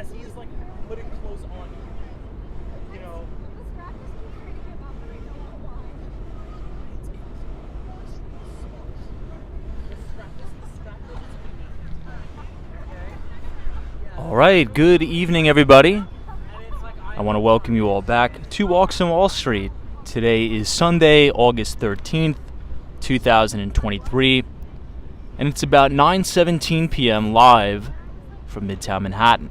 as he is like putting clothes on you. You know. All right, good evening, everybody. I want to welcome you all back to Walks on Wall Street. Today is Sunday, August 13th, 2023, and it's about 9:17 p.m. live from Midtown Manhattan.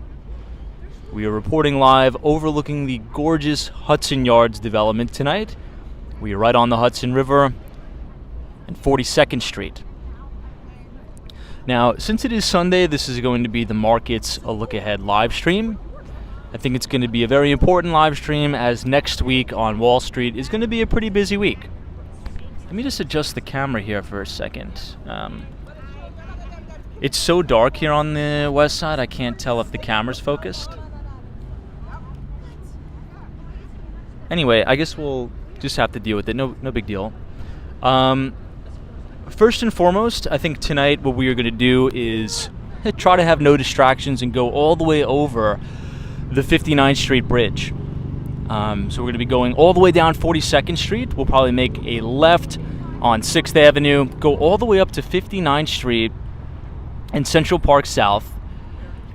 We are reporting live overlooking the gorgeous Hudson Yards development tonight. We are right on the Hudson River and 42nd Street. Now, since it is Sunday, this is going to be the market's A Look Ahead live stream. I think it's going to be a very important live stream, as next week on Wall Street is going to be a pretty busy week. Let me just adjust the camera here for a second. It's so dark here on the west side, I can't tell if the camera's focused. Anyway, I guess we'll just have to deal with it. No big deal. First and foremost, I think tonight what we are going to do is try to have no distractions and go all the way over the 59th Street Bridge. So we're going to be going all the way down 42nd Street. We'll probably make a left on 6th Avenue, go all the way up to 59th Street and Central Park South,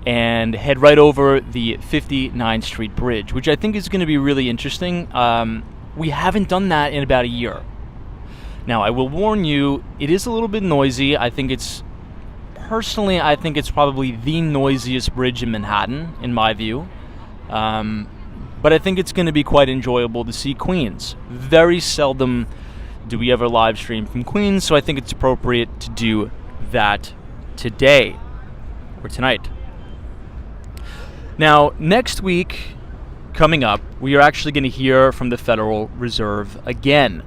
and head right over the 59th Street Bridge, which I think is going to be really interesting. We haven't done that in about a year. Now, I will warn you, it is a little bit noisy. I think it's probably the noisiest bridge in Manhattan, in my view. But I think it's going to be quite enjoyable to see Queens. Very seldom do we ever live stream from Queens, so I think it's appropriate to do that today, or tonight. Now, next week, coming up, we are actually going to hear from the Federal Reserve again.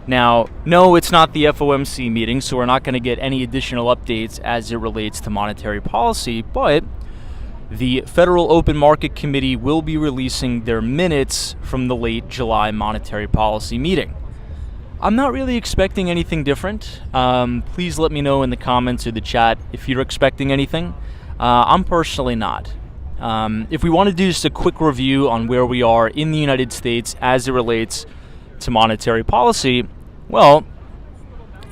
Now, no, it's not the FOMC meeting, so we're not going to get any additional updates as it relates to monetary policy, but the Federal Open Market Committee will be releasing their minutes from the late July monetary policy meeting. I'm not really expecting anything different. Please let me know in the comments or the chat if you're expecting anything. I'm personally not. If we want to do just a quick review on where we are in the United States as it relates to monetary policy, well,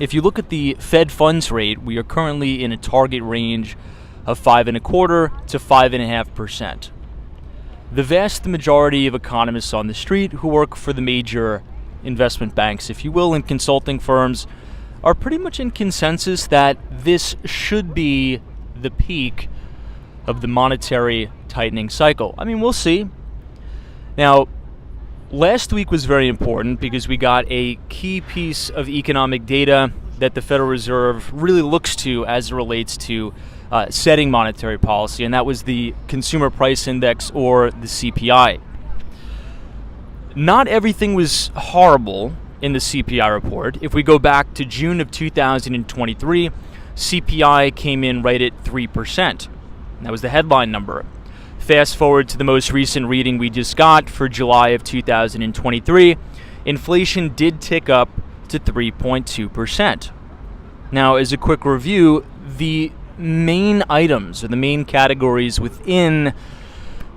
if you look at the Fed funds rate, we are currently in a target range of 5.25% to 5.5%. The vast majority of economists on the street who work for the major investment banks, if you will, and consulting firms, are pretty much in consensus that this should be the peak of the monetary tightening cycle. I mean, we'll see. Now, last week was very important because we got a key piece of economic data that the Federal Reserve really looks to as it relates to setting monetary policy, and that was the Consumer Price Index, or the CPI. Not everything was horrible in the CPI report. If we go back to June of 2023, CPI came in right at 3%. That was the headline number. Fast forward to the most recent reading we just got for July of 2023, inflation did tick up to 3.2%. Now, as a quick review, the main items or the main categories within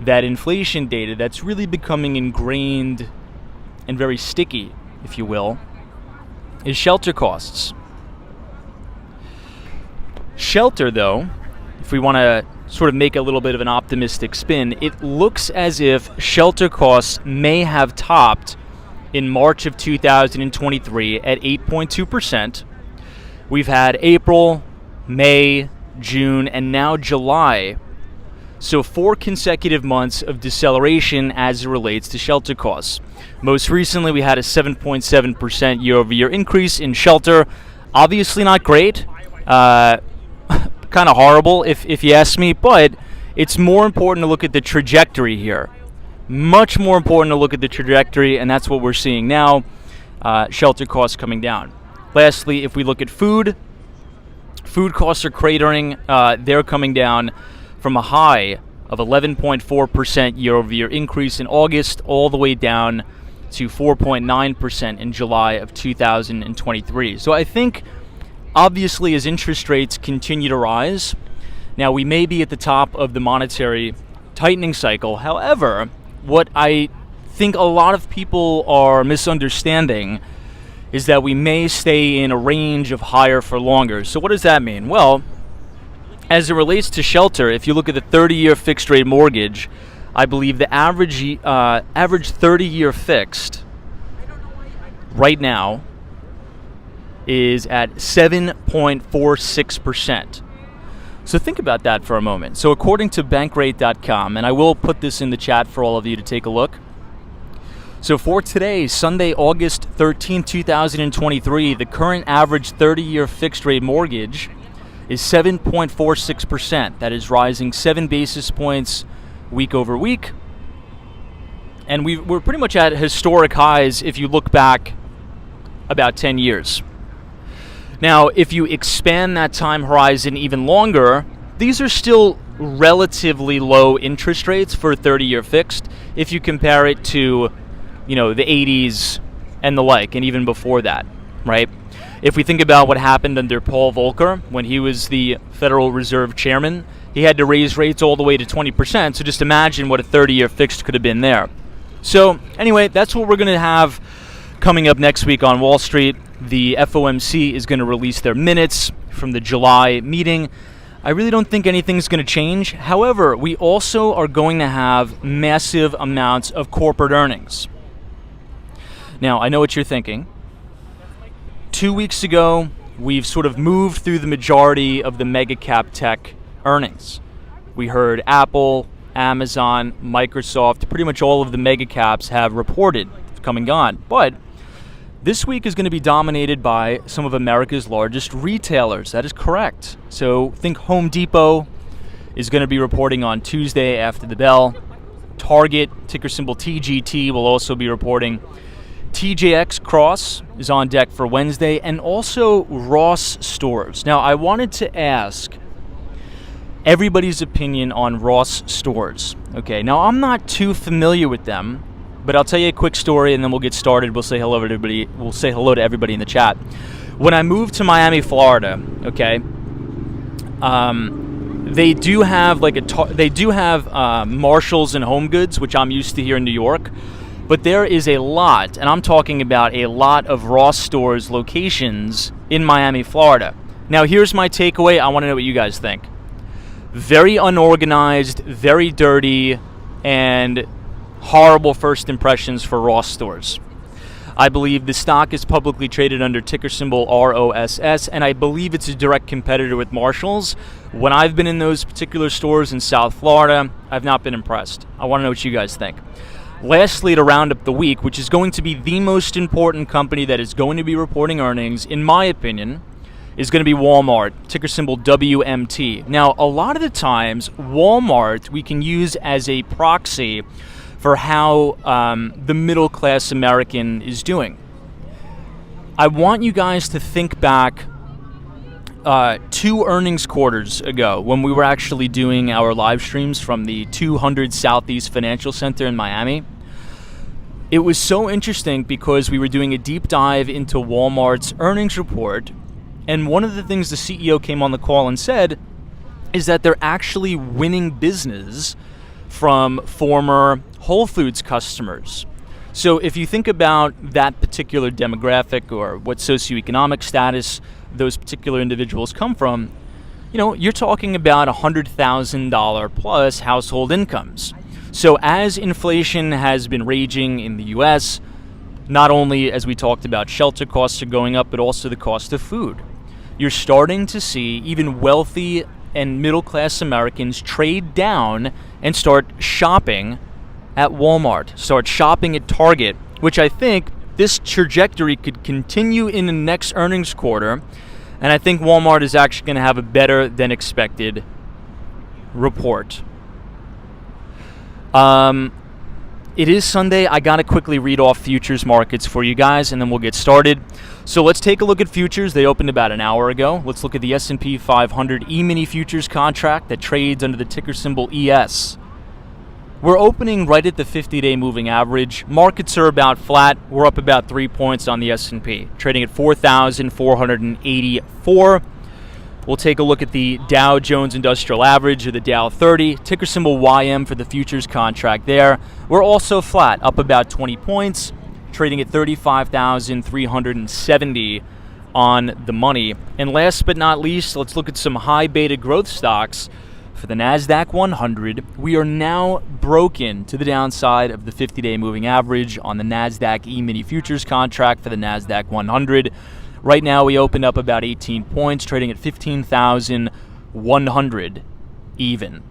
that inflation data that's really becoming ingrained and very sticky, if you will, is shelter costs. Shelter, though, if we want to sort of make a little bit of an optimistic spin, it looks as if shelter costs may have topped in March of 2023 at 8.2%. We've had April, May, June, and now July. So 4 consecutive months of deceleration as it relates to shelter costs. Most recently, we had a 7.7% year-over-year increase in shelter. Obviously not great. Kind of horrible if you ask me, but it's more important to look at the trajectory here. Much more important to look at the trajectory, and that's what we're seeing now, shelter costs coming down. Lastly, if we look at food costs are cratering. They're coming down from a high of 11.4% year-over-year increase in August all the way down to 4.9% in July of 2023. So I think, obviously, as interest rates continue to rise, now we may be at the top of the monetary tightening cycle. However, what I think a lot of people are misunderstanding is that we may stay in a range of higher for longer. So what does that mean? Well, as it relates to shelter, if you look at the 30-year fixed rate mortgage, I believe the average 30-year fixed right now is at 7.46%. So think about that for a moment. So according to Bankrate.com, and I will put this in the chat for all of you to take a look. So for today, Sunday, August 13, 2023, the current average 30-year fixed rate mortgage is 7.46%. That is rising 7 basis points week over week. And we're pretty much at historic highs if you look back about 10 years. Now, if you expand that time horizon even longer, these are still relatively low interest rates for a 30-year fixed if you compare it to, the 80s and the like, and even before that, right? If we think about what happened under Paul Volcker when he was the Federal Reserve Chairman, he had to raise rates all the way to 20%, so just imagine what a 30-year fixed could have been there. So anyway, that's what we're going to have coming up next week on Wall Street. The FOMC is going to release their minutes from the July meeting. I really don't think anything's going to change. However, we also are going to have massive amounts of corporate earnings. Now, I know what you're thinking. 2 weeks ago, we've sort of moved through the majority of the mega cap tech earnings. We heard Apple, Amazon, Microsoft, pretty much all of the mega caps have reported, come and gone. But this week is going to be dominated by some of America's largest retailers. That is correct. So think Home Depot is going to be reporting on Tuesday after the bell. Target, ticker symbol TGT, will also be reporting. TJX Cross is on deck for Wednesday, and also Ross Stores. Now, I wanted to ask everybody's opinion on Ross Stores. Okay, now I'm not too familiar with them, but I'll tell you a quick story and then we'll get started. We'll say hello to everybody. We'll say hello to everybody in the chat. When I moved to Miami, Florida, okay, they do have Marshalls and Home Goods, which I'm used to here in New York. But there is a lot, and I'm talking about a lot of Ross Stores locations in Miami, Florida. Now, here's my takeaway. I want to know what you guys think. Very unorganized, very dirty, and horrible first impressions for Ross Stores. I believe the stock is publicly traded under ticker symbol ROSS, and I believe it's a direct competitor with Marshalls. When I've been in those particular stores in South Florida, I've not been impressed. I want to know what you guys think. Lastly, to round up the week, which is going to be the most important company that is going to be reporting earnings, in my opinion, is going to be Walmart, ticker symbol WMT. Now, a lot of the times, Walmart we can use as a proxy for how the middle-class American is doing. I want you guys to think back 2 earnings quarters ago when we were actually doing our live streams from the 200 Southeast Financial Center in Miami. It was so interesting because we were doing a deep dive into Walmart's earnings report, and one of the things the CEO came on the call and said is that they're actually winning business from former Whole Foods customers. So if you think about that particular demographic or what socioeconomic status those particular individuals come from, you're talking about $100,000 plus household incomes. So as inflation has been raging in the U.S., not only, as we talked about, shelter costs are going up, but also the cost of food. You're starting to see even wealthy and middle-class Americans trade down and start shopping at Walmart, start shopping at Target, which I think this trajectory could continue in the next earnings quarter, and I think Walmart is actually going to have a better than expected report. It is Sunday. I got to quickly read off futures markets for you guys, and then we'll get started. So let's take a look at futures. They opened about an hour ago. Let's look at the S&P 500 E-mini futures contract that trades under the ticker symbol ES. We're opening right at the 50-day moving average. Markets are about flat. We're up about 3 points on the S&P, trading at 4,484. We'll take a look at the Dow Jones Industrial Average, or the Dow 30, ticker symbol YM for the futures contract there. We're also flat, up about 20 points, trading at 35,370 on the money. And last but not least, let's look at some high beta growth stocks. For the NASDAQ 100, we are now broken to the downside of the 50-day moving average on the NASDAQ E-mini futures contract for the NASDAQ 100. Right now, we opened up about 18 points, trading at 15,100 even.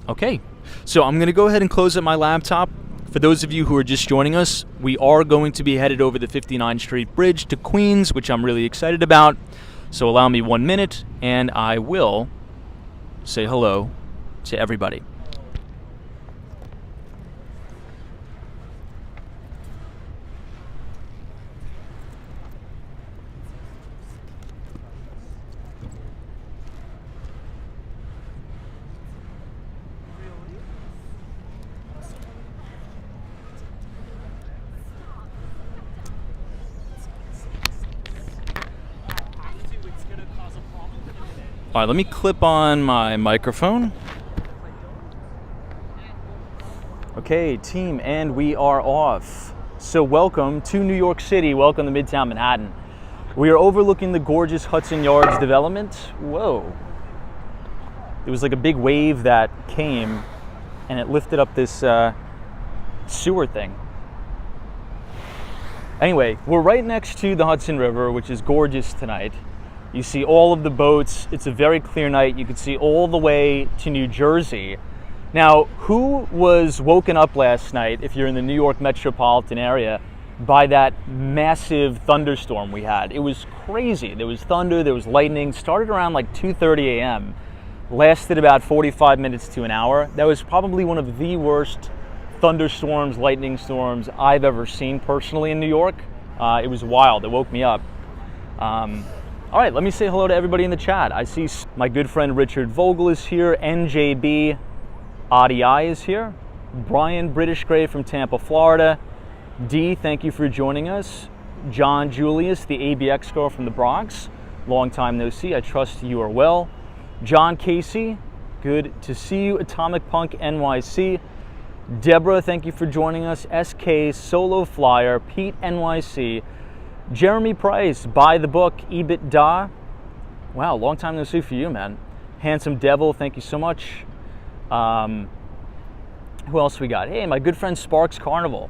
Okay, so I'm going to go ahead and close up my laptop. For those of you who are just joining us, we are going to be headed over the 59th Street Bridge to Queens, which I'm really excited about. So allow me 1 minute, and I will say hello to everybody. All right, let me clip on my microphone. Okay, team, and we are off. So welcome to New York City. Welcome to Midtown Manhattan. We are overlooking the gorgeous Hudson Yards development. Whoa. It was like a big wave that came and it lifted up this sewer thing. Anyway, we're right next to the Hudson River, which is gorgeous tonight. You see all of the boats. It's a very clear night. You can see all the way to New Jersey. Now, who was woken up last night, if you're in the New York metropolitan area, by that massive thunderstorm we had? It was crazy. There was thunder, there was lightning. Started around like 2:30 a.m. Lasted about 45 minutes to an hour. That was probably one of the worst thunderstorms, lightning storms I've ever seen personally in New York. It was wild. It woke me up. All right, let me say hello to everybody in the chat. I see my good friend Richard Vogel is here. NJB RDI is here. Brian British Gray from Tampa, Florida. D, thank you for joining us. John Julius, the ABX girl from the Bronx. Long time no see. I trust you are well. John Casey, good to see you. Atomic Punk NYC. Deborah, thank you for joining us. SK Solo Flyer. Pete NYC. Jeremy Price, buy the book, EBITDA. Wow, long time no see for you, man. Handsome Devil, thank you so much. Who else we got? Hey, my good friend Sparks Carnival.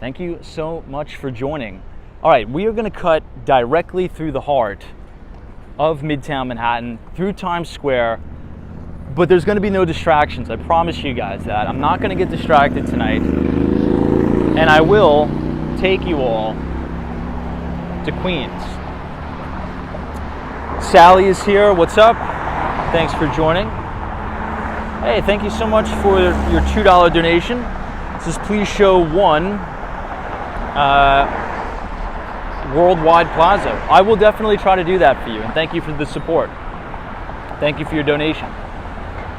Thank you so much for joining. All right, we are going to cut directly through the heart of Midtown Manhattan, through Times Square, but there's going to be no distractions. I promise you guys that. I'm not going to get distracted tonight, and I will take you all to Queens. Sally is here. What's up? Thanks for joining. Hey, thank you so much for your $2 donation. It says, please show one Worldwide Plaza. I will definitely try to do that for you, and thank you for the support. Thank you for your donation.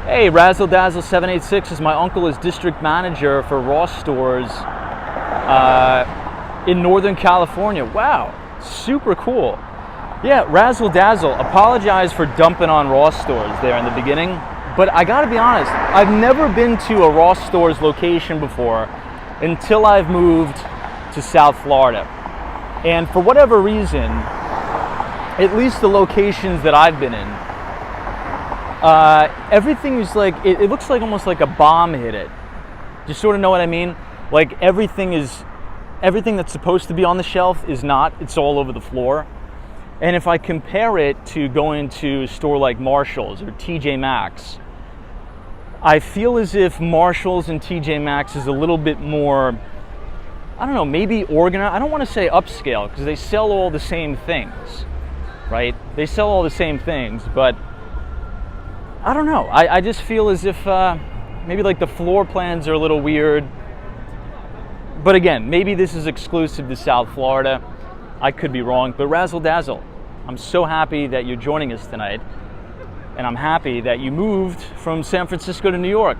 Hey, Razzle Dazzle 786 is my uncle is district manager for Ross stores in Northern California. Wow. Super cool. Yeah, Razzle Dazzle, apologize for dumping on Ross stores there in the beginning, but I gotta be honest, I've never been to a Ross stores location before until I've moved to South Florida. And for whatever reason, at least the locations that I've been in, everything is like, it looks like almost like a bomb hit it. Do you sort of know what I mean? Like everything that's supposed to be on the shelf is not. It's all over the floor. And if I compare it to going to a store like Marshall's or TJ Maxx, I feel as if Marshall's and TJ Maxx is a little bit more, I don't know, maybe organized. I don't want to say upscale because they sell all the same things, right? They sell all the same things, but I don't know. I just feel as if maybe like the floor plans are a little weird. But again, maybe this is exclusive to South Florida. I could be wrong, but Razzle Dazzle, I'm so happy that you're joining us tonight, and I'm happy that you moved from San Francisco to New York.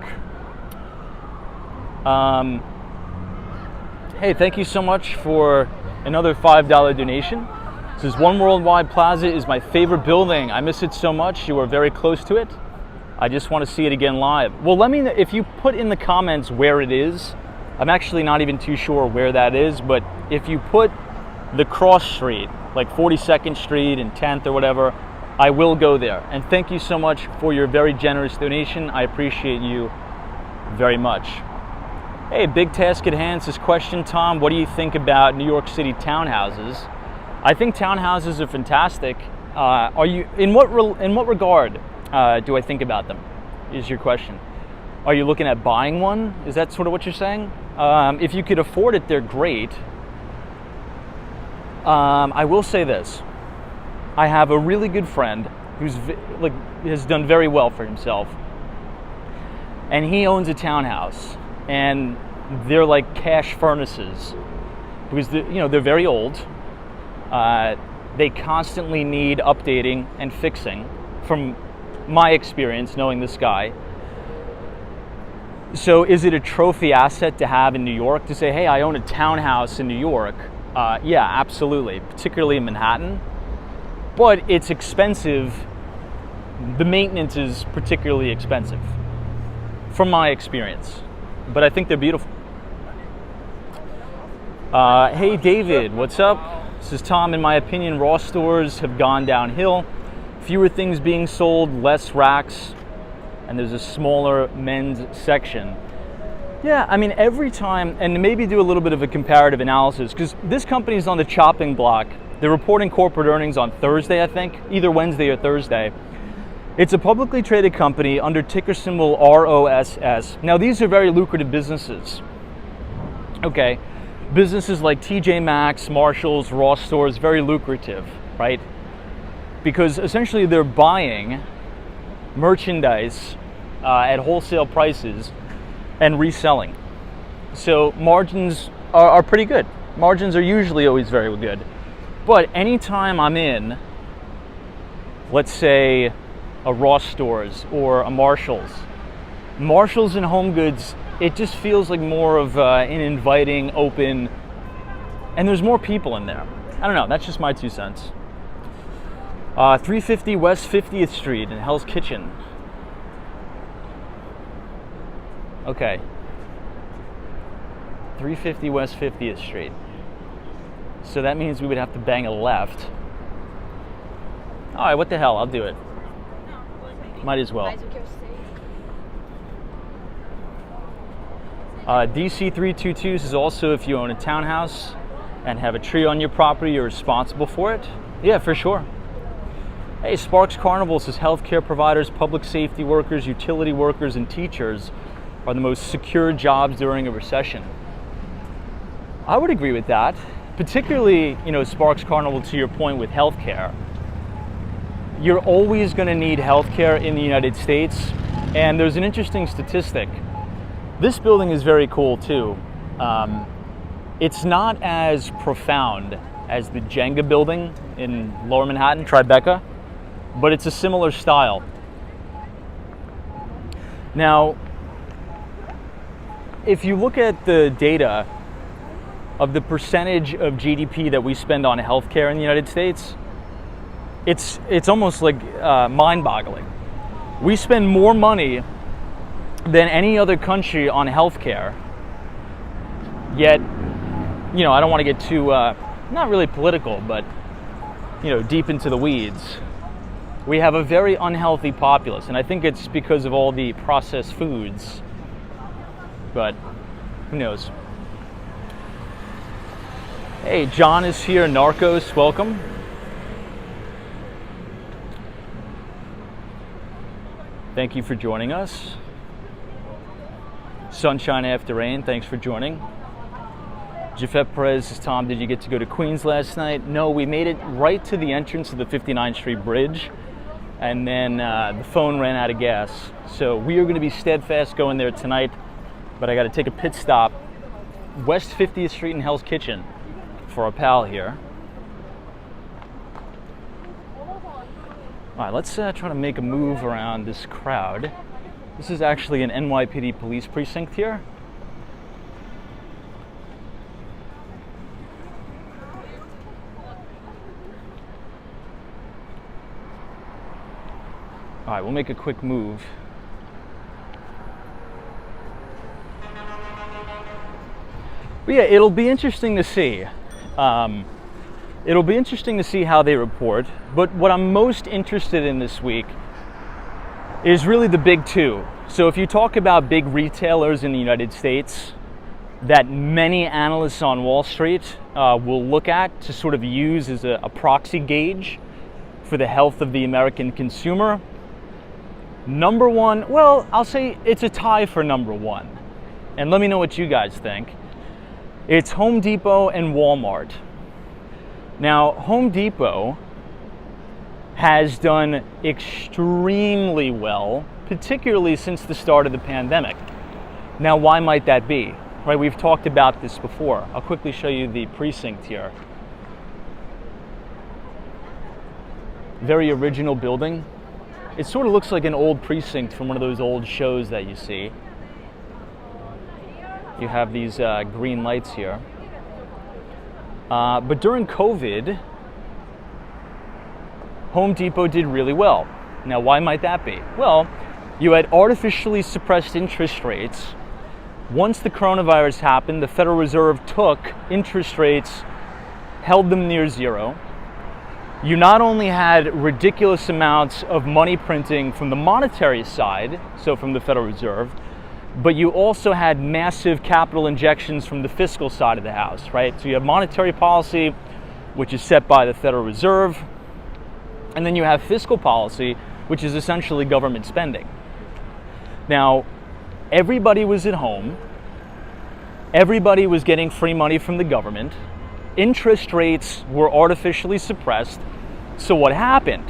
Hey, thank you so much for another $5 donation. This is One Worldwide Plaza is my favorite building. I miss it so much. You are very close to it. I just want to see it again live. Well, let me know if you put in the comments where it is. I'm actually not even too sure where that is, but if you put the cross street, like 42nd Street and 10th or whatever, I will go there. And thank you so much for your very generous donation. I appreciate you very much. Hey, big task at hand. This question, Tom, what do you think about New York City townhouses? I think townhouses are fantastic. Are you in what regard do I think about them? Is your question? Are you looking at buying one? Is that sort of what you're saying? If you could afford it, they're great. I will say this. I have a really good friend who's has done very well for himself. And he owns a townhouse. And they're like cash furnaces. Because they're very old. They constantly need updating and fixing, from my experience knowing this guy. So is it a trophy asset to have in New York to say, hey, I own a townhouse in New York? Yeah, absolutely, particularly in Manhattan. But it's expensive. The maintenance is particularly expensive, from my experience. But I think they're beautiful. Hey, David, what's up? This is Tom. In my opinion, Ross stores have gone downhill. Fewer things being sold, less racks, and there's a smaller men's section. Yeah, I mean, every time, and maybe do a little bit of a comparative analysis, because this company's on the chopping block. They're reporting corporate earnings on Thursday, I think, either Wednesday or Thursday. It's a publicly traded company under ticker symbol ROSS. Now, these are very lucrative businesses. Okay, businesses like TJ Maxx, Marshalls, Ross stores, very lucrative, right? Because essentially they're buying merchandise at wholesale prices and reselling. So margins are pretty good. Margins are usually always very good. But anytime I'm in, let's say, a Ross stores or a Marshalls and Home Goods, it just feels like more of an inviting, open, and there's more people in there. I don't know, that's just my 2 cents. 350 West 50th Street in Hell's Kitchen. Okay. 350 West 50th Street. So that means we would have to bang a left. All right, what the hell? I'll do it. Might as well. DC 322 is also if you own a townhouse and have a tree on your property, you're responsible for it. Yeah, for sure. Hey, Sparks Carnival says healthcare providers, public safety workers, utility workers, and teachers are the most secure jobs during a recession. I would agree with that. Particularly, Sparks Carnival, to your point with healthcare. You're always going to need healthcare in the United States. And there's an interesting statistic. This building is very cool too. It's not as profound as the Jenga building in Lower Manhattan, Tribeca, but it's a similar style. Now, if you look at the data of the percentage of GDP that we spend on healthcare in the United States, it's almost like mind-boggling. We spend more money than any other country on healthcare, yet, I don't want to get too, not really political, but, deep into the weeds. We have a very unhealthy populace, and I think it's because of all the processed foods, but who knows? Hey, John is here, Narcos, welcome. Thank you for joining us. Sunshine After Rain, thanks for joining. Jafet Perez says, Tom, did you get to go to Queens last night? No, we made it right to the entrance of the 59th Street Bridge, and then the phone ran out of gas. So we are going to be steadfast going there tonight, but I got to take a pit stop West 50th Street in Hell's Kitchen for our pal here. All right, let's try to make a move around this crowd. This is actually an NYPD police precinct here. All right, we'll make a quick move. But yeah, it'll be interesting to see. It'll be interesting to see how they report. But what I'm most interested in this week is really the big two. So if you talk about big retailers in the United States that many analysts on Wall Street will look at to sort of use as a proxy gauge for the health of the American consumer, number one, well, I'll say it's a tie for number one. And let me know what you guys think. It's Home Depot and Walmart. Now, Home Depot has done extremely well, particularly since the start of the pandemic. Now, why might that be? Right, we've talked about this before. I'll quickly show you the precinct here. Very original building. It sort of looks like an old precinct from one of those old shows that you see. You have these green lights here. But during COVID, Home Depot did really well. Now, why might that be? Well, you had artificially suppressed interest rates. Once the coronavirus happened, the Federal Reserve took interest rates, held them near zero. You not only had ridiculous amounts of money printing from the monetary side, so from the Federal Reserve, but you also had massive capital injections from the fiscal side of the house, right? So you have monetary policy, which is set by the Federal Reserve, and then you have fiscal policy, which is essentially government spending. Now, everybody was at home. Everybody was getting free money from the government. Interest rates were artificially suppressed. So what happened?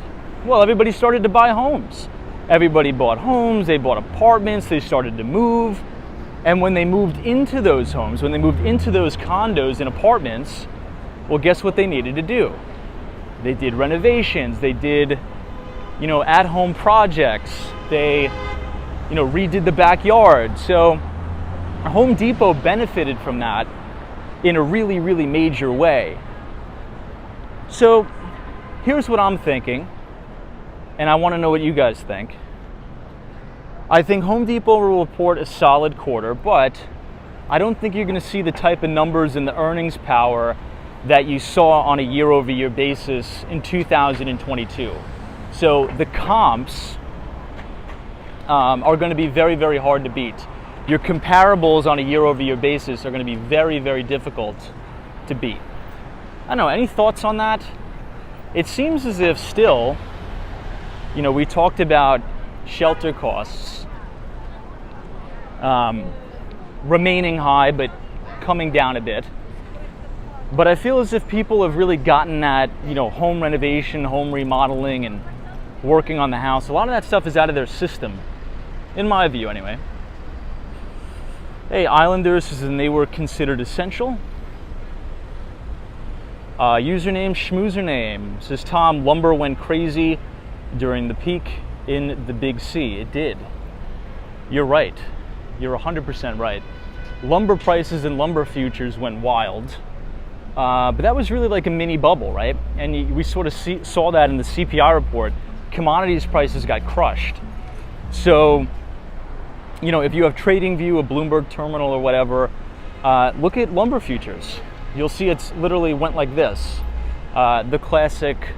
Well, everybody started to buy homes. Everybody bought homes, they bought apartments, they started to move. And when they moved into those homes, when they moved into those condos and apartments, well, guess what they needed to do? They did renovations, they did, at-home projects, they, redid the backyard. So Home Depot benefited from that in a really, really major way. So here's what I'm thinking, and I want to know what you guys think. I think Home Depot will report a solid quarter, but I don't think you're going to see the type of numbers and the earnings power that you saw on a year-over-year basis in 2022. So the comps are going to be very, very hard to beat. Your comparables on a year-over-year basis are going to be very, very difficult to beat. I don't know, any thoughts on that? It seems as if still, we talked about shelter costs remaining high but coming down a bit. But I feel as if people have really gotten that, home renovation, home remodeling, and working on the house. A lot of that stuff is out of their system, in my view anyway. Hey, Islanders, and they were considered essential. Username Schmoozername says, Tom, lumber went crazy during the peak in the Big C. It did. You're right. You're 100% right. Lumber prices and lumber futures went wild. But that was really like a mini bubble, right? And we sort of saw that in the CPI report. Commodities prices got crushed. So, if you have TradingView, a Bloomberg terminal or whatever, look at lumber futures. You'll see it's literally went like this. The classic,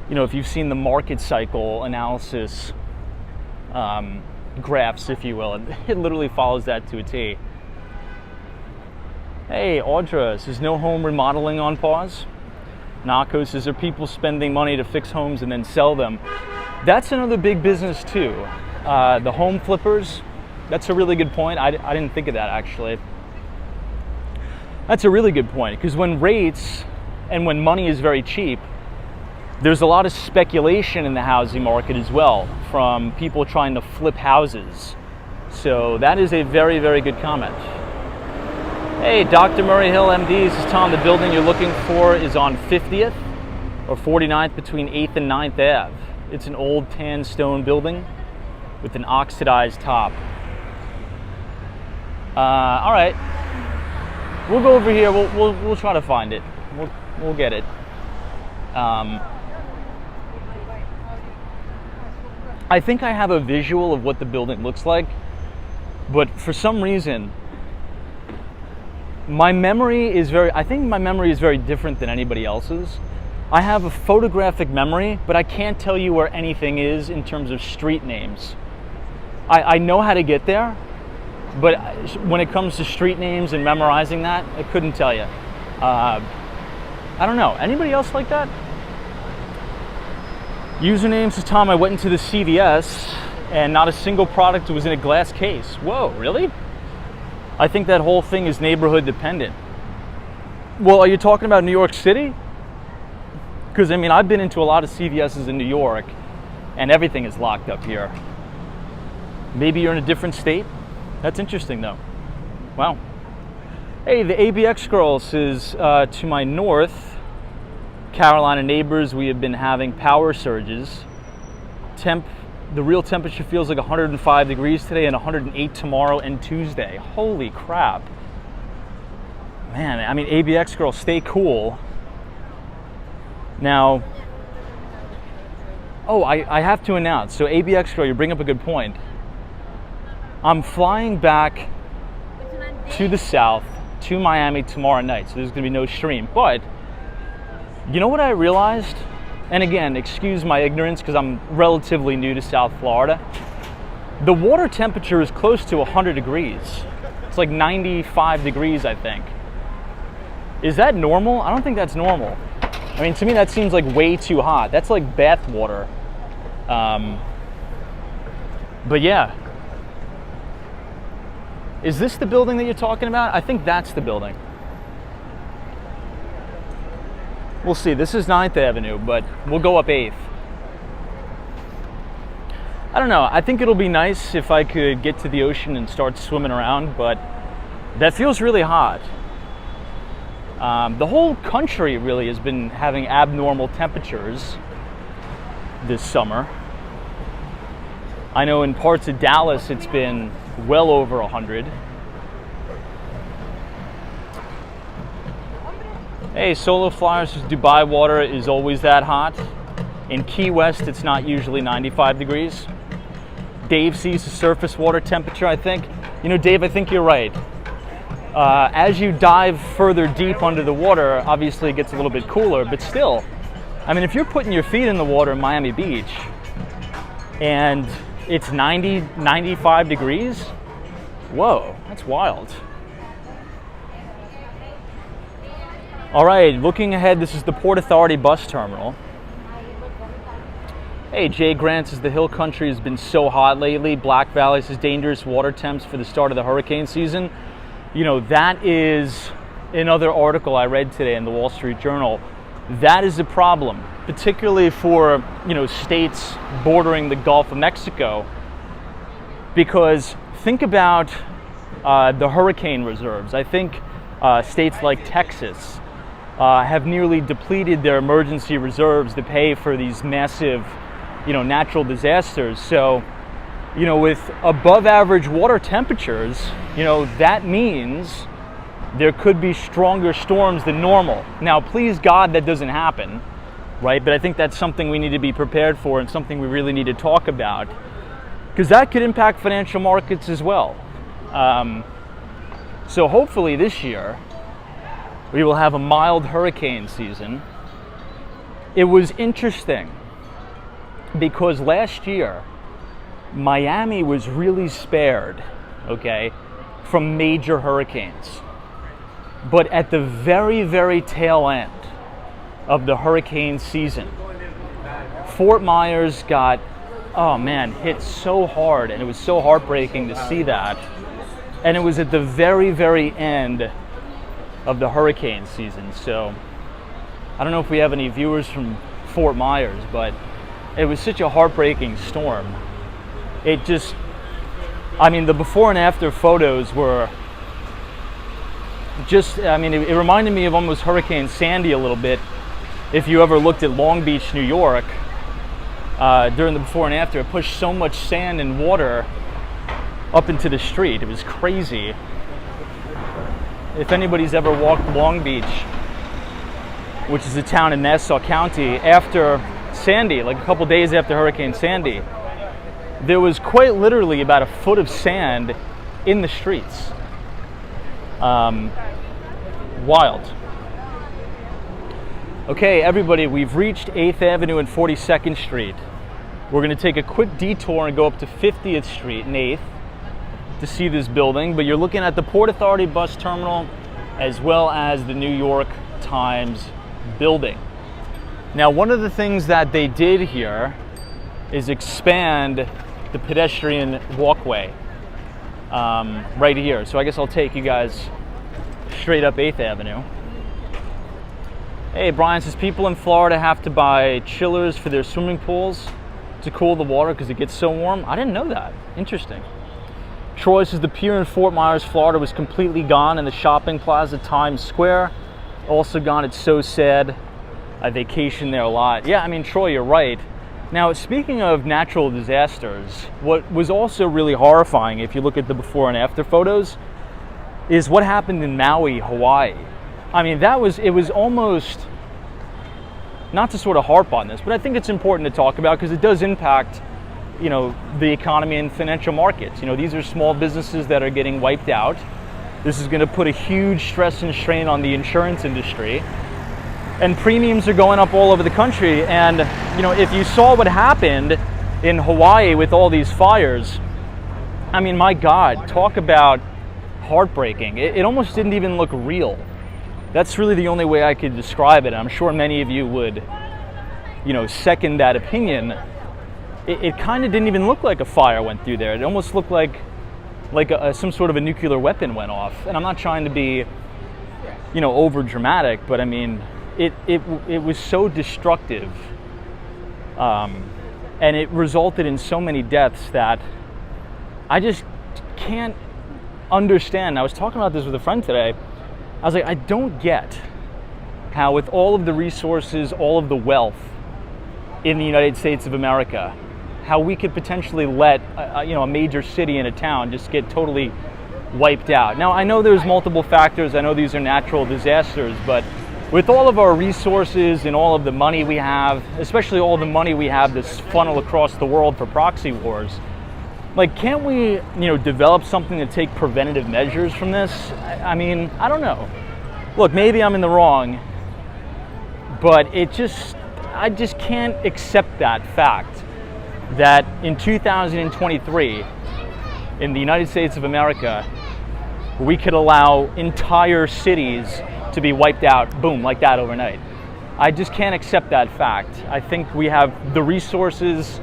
if you've seen the market cycle analysis graphs, if you will, it literally follows that to a T. Hey, Audra says, no home remodeling on pause. Nako says, are people spending money to fix homes and then sell them? That's another big business too. The home flippers, that's a really good point. I didn't think of that actually. That's a really good point, because when rates and when money is very cheap, there's a lot of speculation in the housing market as well from people trying to flip houses. So that is a very, very good comment. Hey, Dr. Murray Hill, MD, this is Tom. The building you're looking for is on 50th or 49th between 8th and 9th Ave. It's an old tan stone building with an oxidized top. All right, we'll go over here. We'll try to find it. We'll get it. All I think I have a visual of what the building looks like, but for some reason, I think my memory is very different than anybody else's. I have a photographic memory, but I can't tell you where anything is in terms of street names. I know how to get there, but when it comes to street names and memorizing that, I couldn't tell you. I don't know. Anybody else like that? Username says, Tom, I went into the CVS and not a single product was in a glass case. Whoa, really? I think that whole thing is neighborhood dependent. Well, are you talking about New York City? Because, I mean, I've been into a lot of CVS's in New York, and everything is locked up here. Maybe you're in a different state? That's interesting, though. Wow. Hey, the ABX girl says, to my north, Carolina neighbors, we have been having power surges. The real temperature feels like 105 degrees today and 108 tomorrow and Tuesday. Holy crap. Man, I mean, ABX girl, stay cool. Now, I have to announce. So ABX girl, you bring up a good point. I'm flying back to the south, to Miami tomorrow night. So there's going to be no stream. But you know what I realized? And again, excuse my ignorance because I'm relatively new to South Florida. The water temperature is close to 100 degrees. It's like 95 degrees, I think. Is that normal? I don't think that's normal. I mean, to me, that seems like way too hot. That's like bath water. But yeah. Is this the building that you're talking about? I think that's the building. We'll see. This is 9th Avenue, but we'll go up 8th. I don't know. I think it'll be nice if I could get to the ocean and start swimming around, but that feels really hot. The whole country really has been having abnormal temperatures this summer. I know in parts of Dallas it's been well over 100. Hey, Solo Flyer says Dubai water is always that hot. In Key West, it's not usually 95 degrees. Dave sees the surface water temperature, I think. You know, Dave, I think you're right. As you dive further deep under the water, obviously it gets a little bit cooler, but still, I mean, if you're putting your feet in the water in Miami Beach and it's 90, 95 degrees, whoa, that's wild. All right, looking ahead, this is the Port Authority bus terminal. Hey, Jay Grant says the Hill Country has been so hot lately. Black Valley says dangerous water temps for the start of the hurricane season. You know, that is another article I read today in the Wall Street Journal. That is a problem, particularly for, you know, states bordering the Gulf of Mexico. Because think about the hurricane reserves. I think states like Texas have nearly depleted their emergency reserves to pay for these massive, you know, natural disasters. So, you know, with above average water temperatures, you know, that means there could be stronger storms than normal. Now, please God, that doesn't happen, right? But I think that's something we need to be prepared for and something we really need to talk about, because that could impact financial markets as well. So hopefully this year, we will have a mild hurricane season. It was interesting because last year, Miami was really spared, okay, from major hurricanes. But at the very, very tail end of the hurricane season, Fort Myers got, oh man, hit so hard, and it was so heartbreaking to see that. And it was at the very, very end of the hurricane season. So I don't know if we have any viewers from Fort Myers, but it was such a heartbreaking storm. It just, I mean, the before and after photos were just, I mean, it reminded me of almost Hurricane Sandy a little bit. If you ever looked at Long Beach, New York, during the before and after, it pushed so much sand and water up into the street. It was crazy. If anybody's ever walked Long Beach, which is a town in Nassau County, after Sandy, like a couple days after Hurricane Sandy, there was quite literally about a foot of sand in the streets. Wild. Okay, everybody, we've reached 8th Avenue and 42nd Street. We're going to take a quick detour and go up to 50th Street and 8th to see this building, but you're looking at the Port Authority bus terminal as well as the New York Times building. Now, one of the things that they did here is expand the pedestrian walkway right here. So I guess I'll take you guys straight up 8th Avenue. Hey, Brian says people in Florida have to buy chillers for their swimming pools to cool the water because it gets so warm. I didn't know that. Interesting. Troy says the pier in Fort Myers, Florida was completely gone, and the shopping plaza Times Square also gone. It's so sad. I vacation there a lot. Yeah, I mean, Troy, you're right. Now, speaking of natural disasters, what was also really horrifying, if you look at the before and after photos, is what happened in Maui, Hawaii. I mean, it was almost, not to sort of harp on this, but I think it's important to talk about because it does impact, you know, the economy and financial markets. You know, these are small businesses that are getting wiped out. This is going to put a huge stress and strain on the insurance industry. And premiums are going up all over the country. And, you know, if you saw what happened in Hawaii with all these fires, I mean, my God, talk about heartbreaking. It almost didn't even look real. That's really the only way I could describe it. I'm sure many of you would, you know, second that opinion. It kind of didn't even look like a fire went through there. It almost looked like some sort of a nuclear weapon went off. And I'm not trying to be, you know, over dramatic, but I mean, it was so destructive, and it resulted in so many deaths that I just can't understand. I was talking about this with a friend today. I was like, I don't get how, with all of the resources, all of the wealth in the United States of America, how we could potentially let a major city and a town just get totally wiped out. Now, I know there's multiple factors. I know these are natural disasters, but with all of our resources and all of the money we have, especially all the money we have that's funneled across the world for proxy wars, like, can't we, you know, develop something to take preventative measures from this? I mean, I don't know. Look, maybe I'm in the wrong, but I just can't accept that fact that in 2023, in the United States of America, we could allow entire cities to be wiped out, boom, like that overnight. I just can't accept that fact. I think we have the resources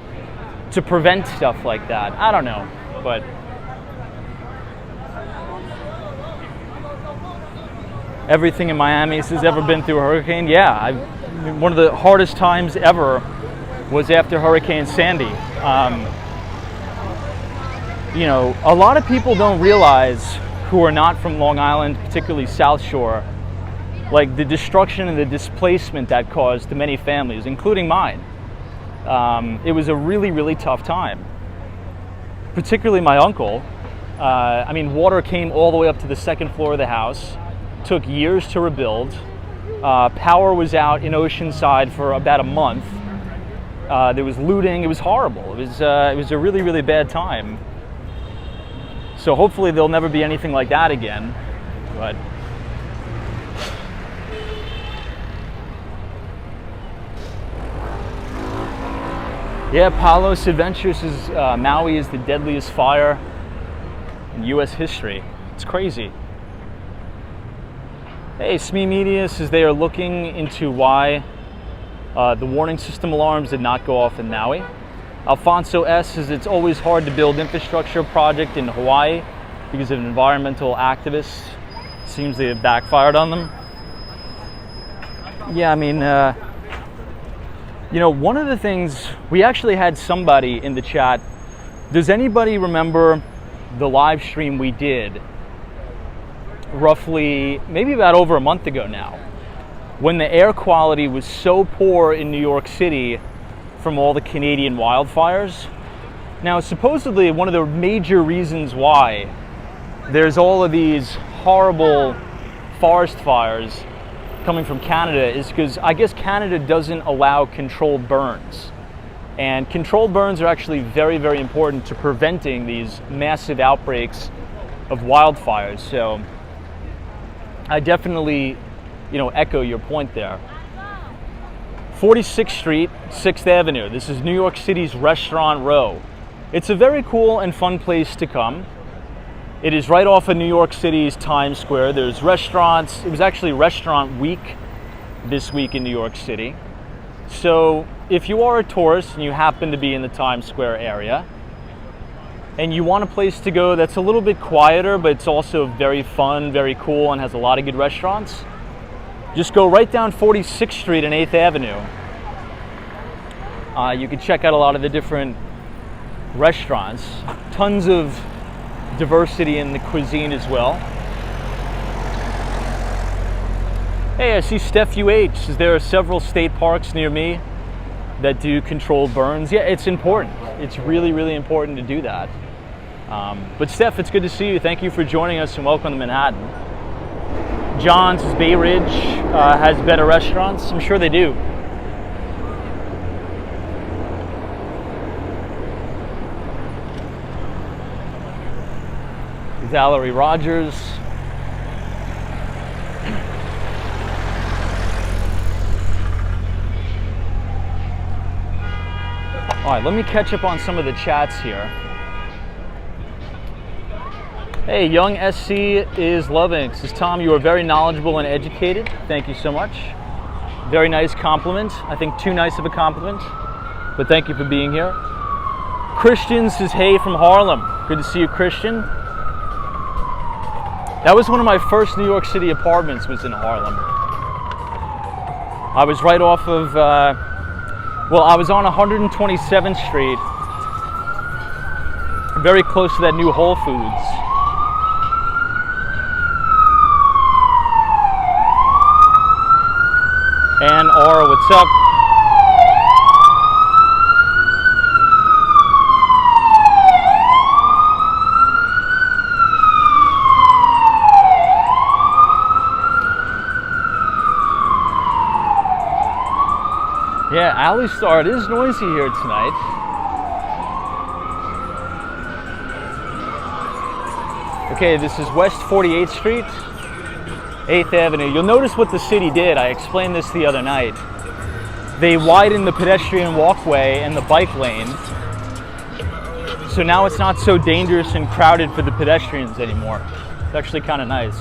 to prevent stuff like that. I don't know, but everything in Miami has ever been through a hurricane. Yeah, one of the hardest times ever was after Hurricane Sandy. You know, a lot of people don't realize, who are not from Long Island, particularly South Shore, like the destruction and the displacement that caused to many families, including mine. It was a really, really tough time. Particularly my uncle. I mean, water came all the way up to the second floor of the house. Took years to rebuild. Power was out in Oceanside for about a month. There was looting. It was horrible. It was a really, really bad time. So hopefully there'll never be anything like that again. But yeah, Palos Adventures says Maui is the deadliest fire in U.S. history. It's crazy. Hey, SME Media says they are looking into why the warning system alarms did not go off in Maui. Alfonso S. says it's always hard to build infrastructure project in Hawaii because of environmental activists. Seems they have backfired on them. Yeah, I mean, you know, one of the things, we actually had somebody in the chat. Does anybody remember the live stream we did roughly, maybe about over a month ago now, when the air quality was so poor in New York City from all the Canadian wildfires? Now, supposedly one of the major reasons why there's all of these horrible forest fires coming from Canada is because I guess Canada doesn't allow controlled burns. And controlled burns are actually very, very important to preventing these massive outbreaks of wildfires. So I definitely, echo your point there. 46th Street, 6th Avenue. This is New York City's Restaurant Row. It's a very cool and fun place to come. It is right off of New York City's Times Square. There's restaurants. It was actually Restaurant Week this week in New York City. So if you are a tourist and you happen to be in the Times Square area and you want a place to go that's a little bit quieter, but it's also very fun, very cool, and has a lot of good restaurants, just go right down 46th Street and 8th Avenue. You can check out a lot of the different restaurants. Tons of diversity in the cuisine as well. Hey, I see Steph UH. There are several state parks near me that do controlled burns. Yeah, it's important. It's really, really important to do that. But Steph, it's good to see you. Thank you for joining us and welcome to Manhattan. John's Bay Ridge has better restaurants. I'm sure they do. Valerie Rogers. All right, let me catch up on some of the chats here. Hey, Young SC is loving. Says, Tom, you are very knowledgeable and educated. Thank you so much. Very nice compliment. I think too nice of a compliment, but thank you for being here. Christian says, hey, from Harlem. Good to see you, Christian. That was one of my first New York City apartments, was in Harlem. I was right off of, I was on 127th Street, very close to that new Whole Foods. And Aura, what's up? Yeah, Alley Star, it is noisy here tonight. Okay, this is West 48th Street, 8th Avenue. You'll notice what the city did. I explained this the other night. They widened the pedestrian walkway and the bike lane. So now it's not so dangerous and crowded for the pedestrians anymore. It's actually kind of nice.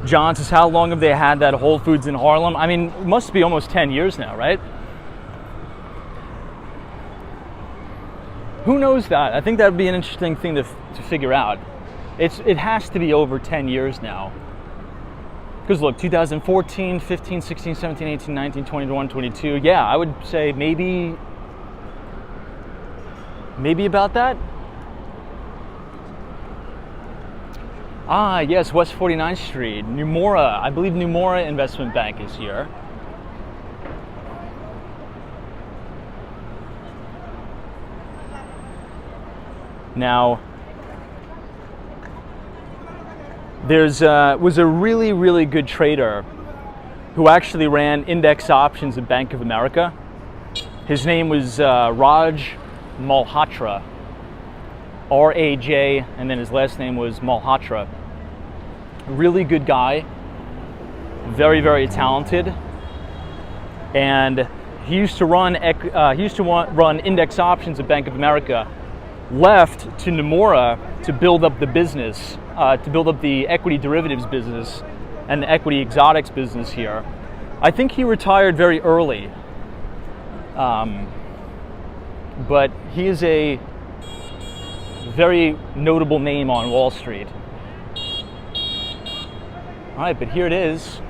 John says, how long have they had that Whole Foods in Harlem? I mean, it must be almost 10 years now, right? Who knows that? I think that would be an interesting thing to figure out. It has to be over 10 years now. Because look, 2014, 15, 16, 17, 18, 19, 20, 21, 22. Yeah, I would say maybe about that. Ah, yes, West 49th Street, Numora. I believe Numora Investment Bank is here. Now, was a really, really good trader who actually ran index options at Bank of America. His name was Raj Malhotra, R-A-J, and then his last name was Malhotra. Really good guy, very, very talented, and he used to run index options at Bank of America. Left to Nomura to build up the business, to build up the equity derivatives business and the equity exotics business here. I think he retired very early, but he is a very notable name on Wall Street. All right, but here it is.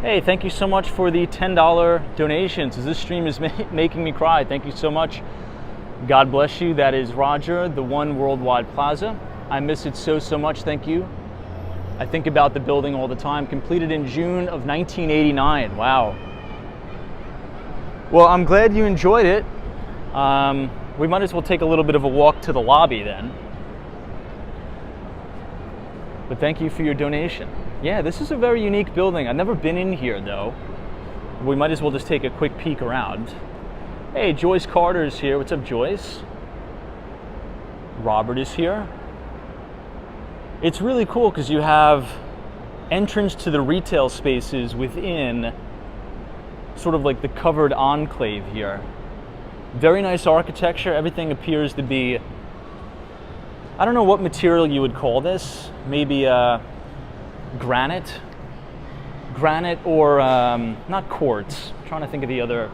Hey, thank you so much for the $10 donations. This stream is making me cry. Thank you so much. God bless you. That is Roger, the One Worldwide Plaza. I miss it so, so much. Thank you. I think about the building all the time. Completed in June of 1989. Wow. Well, I'm glad you enjoyed it. We might as well take a little bit of a walk to the lobby then. But thank you for your donation. Yeah, this is a very unique building. I've never been in here though. We might as well just take a quick peek around. Hey, Joyce Carter's here. What's up, Joyce? Robert is here. It's really cool because you have entrance to the retail spaces within sort of like the covered enclave here. Very nice architecture. Everything appears to be, I don't know what material you would call this. Maybe granite or not quartz. I'm trying to think of another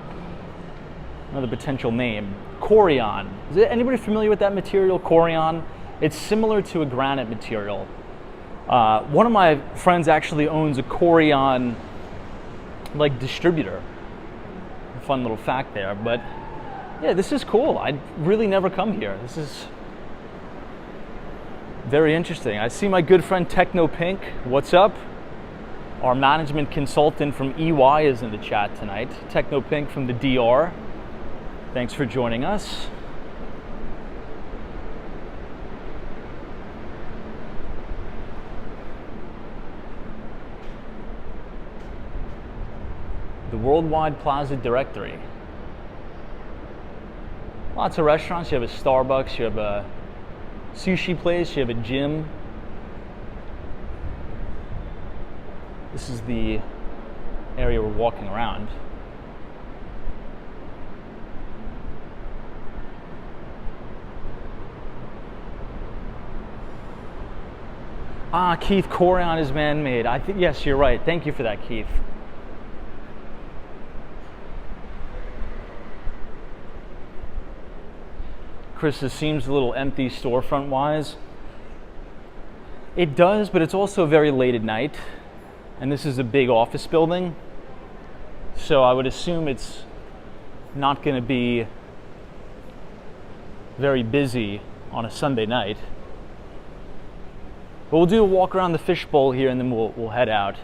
potential name. Corian. Is anybody familiar with that material, Corian? It's similar to a granite material. One of my friends actually owns a Corian like distributor. Fun little fact there, but yeah, this is cool. I'd really never come here. This is very interesting. I see my good friend Techno Pink. What's up? Our management consultant from EY is in the chat tonight. Techno Pink from the DR. Thanks for joining us. The Worldwide Plaza Directory. Lots of restaurants. You have a Starbucks, you have a sushi place, you have a gym. This is the area we're walking around. Keith, Corian is man-made. I think, yes, you're right. Thank you for that, Keith. Chris, this seems a little empty storefront-wise. It does, but it's also very late at night, and this is a big office building, so I would assume it's not going to be very busy on a Sunday night. But we'll do a walk around the fishbowl here, and then we'll head out.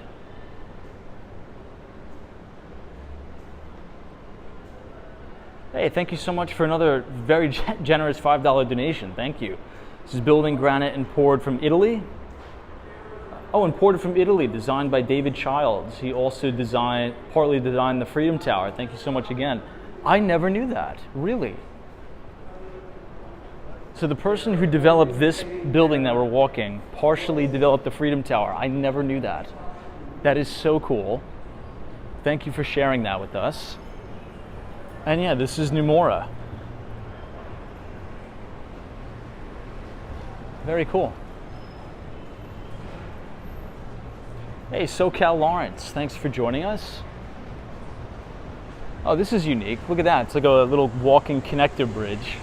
Hey, thank you so much for another very generous $5 donation. Thank you. This is building granite and poured from Italy. Oh, imported from Italy, designed by David Childs. He also partly designed the Freedom Tower. Thank you so much again. I never knew that, really. So the person who developed this building that we're walking partially developed the Freedom Tower. I never knew that. That is so cool. Thank you for sharing that with us. And yeah, this is Numora. Very cool. Hey, SoCal Lawrence, thanks for joining us. Oh, this is unique. Look at that. It's like a little walking connector bridge.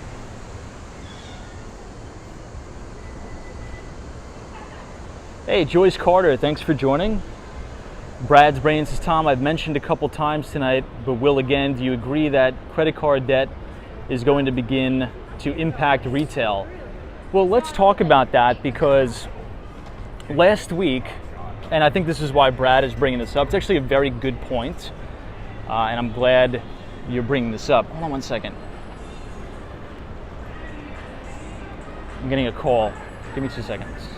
Hey, Joyce Carter, thanks for joining. Brad's Brains is Tom. I've mentioned a couple times tonight, but will again, do you agree that credit card debt is going to begin to impact retail? Well, let's talk about that, because last week, and I think this is why Brad is bringing this up, it's actually a very good point, and I'm glad you're bringing this up. Hold on one second. I'm getting a call. Give me 2 seconds.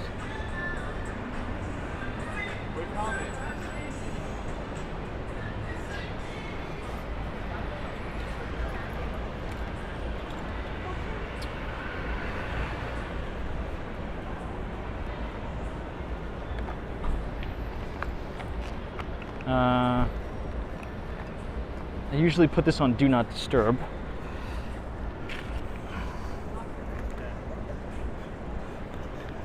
I usually put this on Do Not Disturb.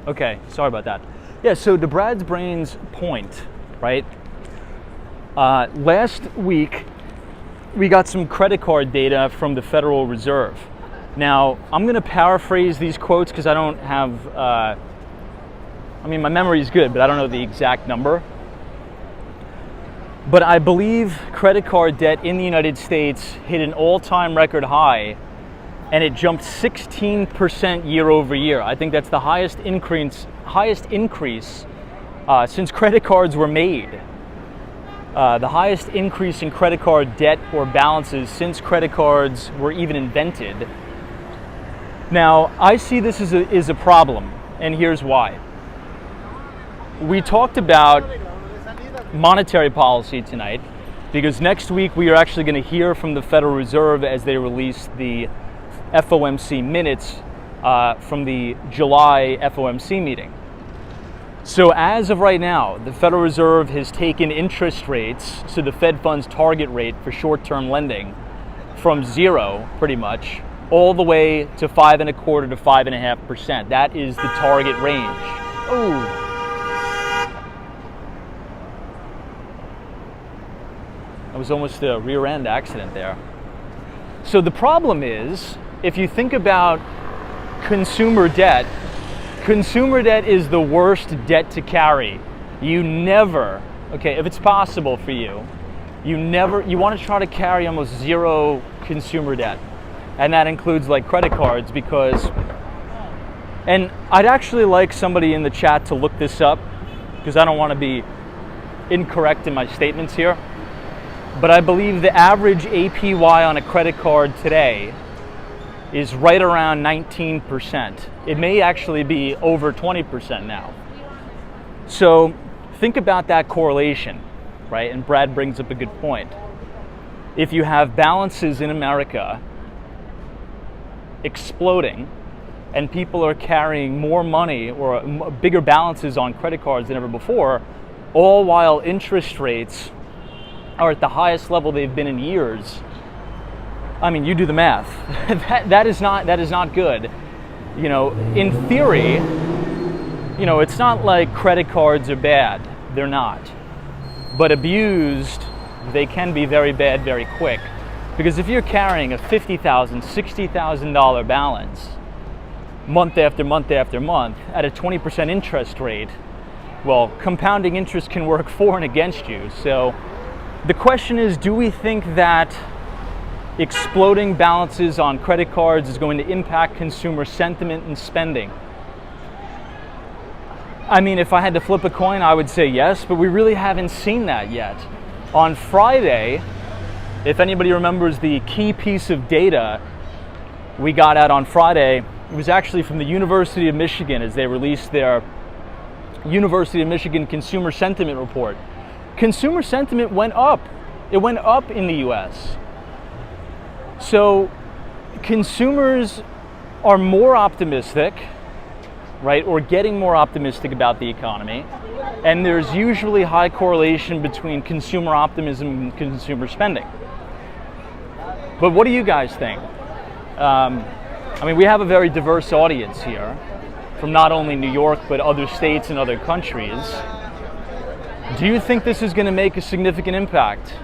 Okay, sorry about that. Yeah, so to Brad's Brains point, right? Last week, we got some credit card data from the Federal Reserve. Now, I'm going to paraphrase these quotes because I don't have, I mean, my memory is good, but I don't know the exact number. But I believe credit card debt in the United States hit an all-time record high, and it jumped 16% year over year. I think that's the highest increase since credit cards were made. The highest increase in credit card debt or balances since credit cards were even invented. Now, I see this as a problem, and here's why. We talked about monetary policy tonight, because next week we are actually going to hear from the Federal Reserve as they release the FOMC minutes from the July FOMC meeting. So as of right now, the Federal Reserve has taken interest rates, so the Fed funds target rate for short-term lending, from 0 pretty much all the way to 5.25% to 5.5%. That is the target range. Oh. That was almost a rear end accident there. So the problem is, if you think about consumer debt is the worst debt to carry. You never, okay, if it's possible for you, you want to try to carry almost zero consumer debt. And that includes like credit cards and I'd actually like somebody in the chat to look this up because I don't want to be incorrect in my statements here. But I believe the average APY on a credit card today is right around 19%. It may actually be over 20% now. So think about that correlation, right? And Brad brings up a good point. If you have balances in America exploding and people are carrying more money or bigger balances on credit cards than ever before, all while interest rates are at the highest level they've been in years, I mean, you do the math. that is not good. You know, in theory, you know, it's not like credit cards are bad. They're not. But abused, they can be very bad very quick. Because if you're carrying a $50,000, $60,000 balance month after month after month at a 20% interest rate, well, compounding interest can work for and against you. So the question is, do we think that exploding balances on credit cards is going to impact consumer sentiment and spending? I mean, if I had to flip a coin, I would say yes, but we really haven't seen that yet. On Friday, if anybody remembers the key piece of data we got out on Friday, it was actually from the University of Michigan as they released their University of Michigan Consumer Sentiment Report. Consumer sentiment went up. It went up in the US. So consumers are more optimistic, right, or getting more optimistic about the economy, and there's usually high correlation between consumer optimism and consumer spending. But what do you guys think? I mean, we have a very diverse audience here from not only New York, but other states and other countries. Do you think this is going to make a significant impact?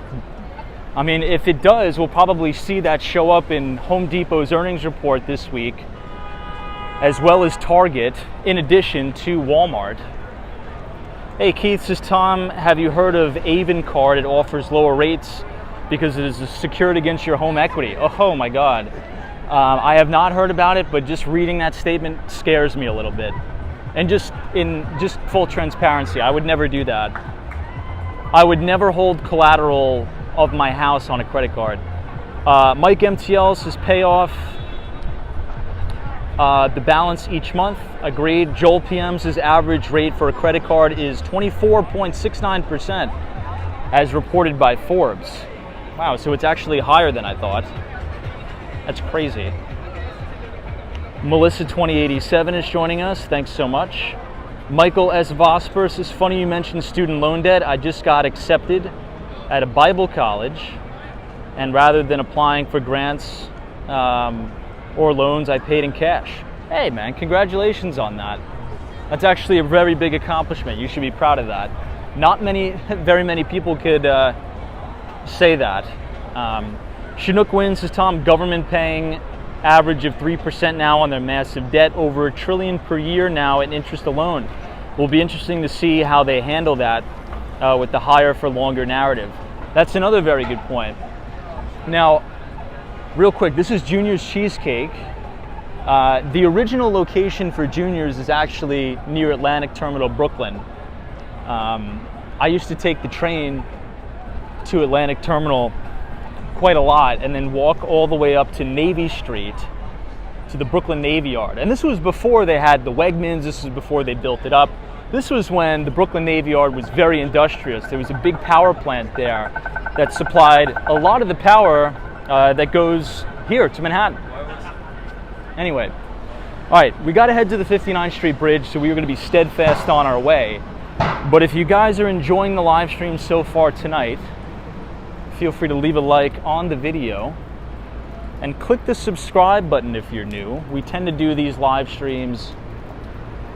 I mean, if it does, we'll probably see that show up in Home Depot's earnings report this week, as well as Target, in addition to Walmart. Hey, Keith, says Tom, have you heard of Avon Card? It offers lower rates because it is secured against your home equity. Oh my God. I have not heard about it, but just reading that statement scares me a little bit. And just full transparency, I would never do that. I would never hold collateral of my house on a credit card. Mike MTL says pay off the balance each month. Agreed. Joel PM says average rate for a credit card is 24.69% as reported by Forbes. Wow, so it's actually higher than I thought. That's crazy. Melissa 2087 is joining us. Thanks so much. Michael S. Vosper says, funny you mentioned student loan debt. I just got accepted at a Bible college, and rather than applying for grants or loans, I paid in cash. Hey man, congratulations on that. That's actually a very big accomplishment. You should be proud of that. Not very many people could say that. Chinook Wins says, Tom, government paying average of 3% now on their massive debt, over $1 trillion per year now in interest alone. Will be interesting to see how they handle that with the higher for longer narrative. That's another very good point. Now, real quick, this is Junior's Cheesecake. The original location for Junior's is actually near Atlantic Terminal, Brooklyn. I used to take the train to Atlantic Terminal quite a lot and then walk all the way up to Navy Street to the Brooklyn Navy Yard. And this was before they had the Wegmans, this was before they built it up. This was when the Brooklyn Navy Yard was very industrious. There was a big power plant there. that supplied a lot of the power that goes here to Manhattan. Anyway, all right, we got to head to the 59th Street Bridge, so we are going to be steadfast on our way. But if you guys are enjoying the live stream so far tonight, feel free to leave a like on the video and click the subscribe button if you're new. We tend to do these live streams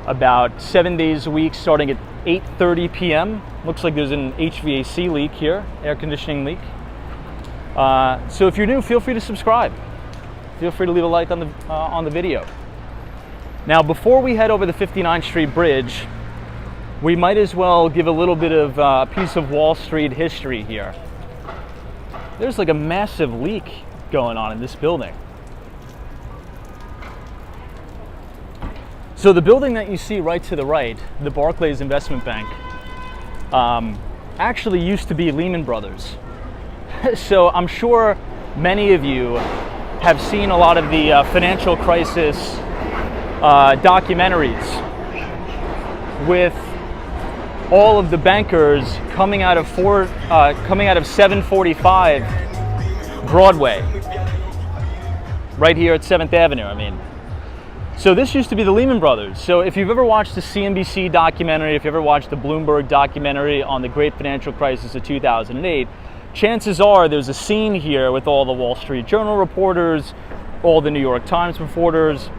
about 7 days a week, starting at 8:30 p.m. Looks like there's an HVAC leak here, air conditioning leak. So if you're new, feel free to subscribe. Feel free to leave a like on the video. Now, before we head over the 59th Street Bridge, we might as well give a little bit of a piece of Wall Street history here. There's like a massive leak going on in this building. So the building that you see right to the right, the Barclays Investment Bank, actually used to be Lehman Brothers. So I'm sure many of you have seen a lot of the financial crisis documentaries with all of the bankers coming out of 745 Broadway, right here at 7th Avenue, I mean. So this used to be the Lehman Brothers. So if you've ever watched the CNBC documentary, if you ever watched the Bloomberg documentary on the Great Financial Crisis of 2008, chances are there's a scene here with all the Wall Street Journal reporters, all the New York Times reporters,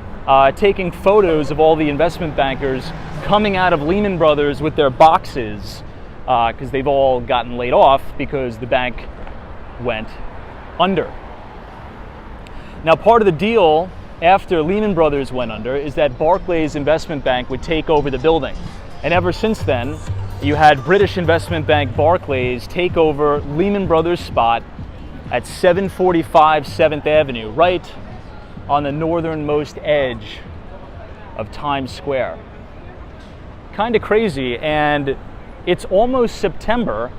taking photos of all the investment bankers coming out of Lehman Brothers with their boxes, because they've all gotten laid off because the bank went under. Now, part of the deal after Lehman Brothers went under is that Barclays Investment Bank would take over the building. And ever since then, you had British investment bank Barclays take over Lehman Brothers' spot at 745 7th Avenue, right on the northernmost edge of Times Square. Kind of crazy, and it's almost September,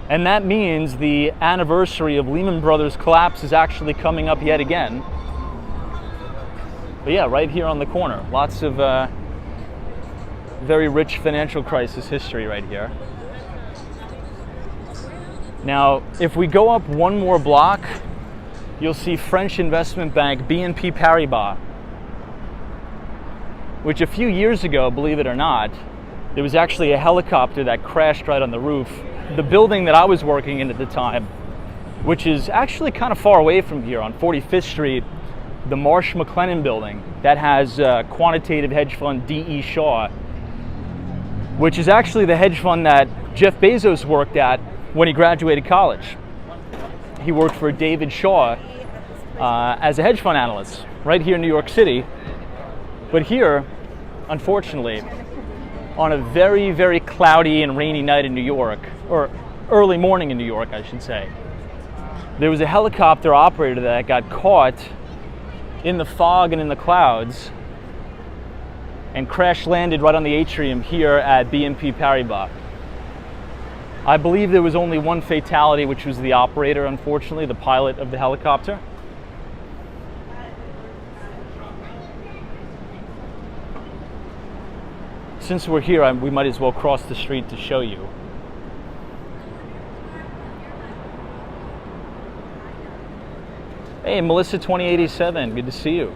and that means the anniversary of Lehman Brothers' collapse is actually coming up yet again. But yeah, right here on the corner, lots of very rich financial crisis history right here. Now, if we go up one more block, you'll see French investment bank BNP Paribas, which a few years ago, believe it or not, there was actually a helicopter that crashed right on the roof. The building that I was working in at the time, which is actually kind of far away from here on 45th Street, the Marsh McLennan building that has quantitative hedge fund D.E. Shaw, which is actually the hedge fund that Jeff Bezos worked at when he graduated college. He worked for David Shaw as a hedge fund analyst right here in New York City. But here, unfortunately, on a very, very cloudy and rainy night in New York, or early morning in New York, I should say, there was a helicopter operator that got caught in the fog and in the clouds and crash landed right on the atrium here at BNP Paribas. I believe there was only one fatality, which was the operator, unfortunately, the pilot of the helicopter. Since we're here, we might as well cross the street to show you. Hey, Melissa 2087, good to see you.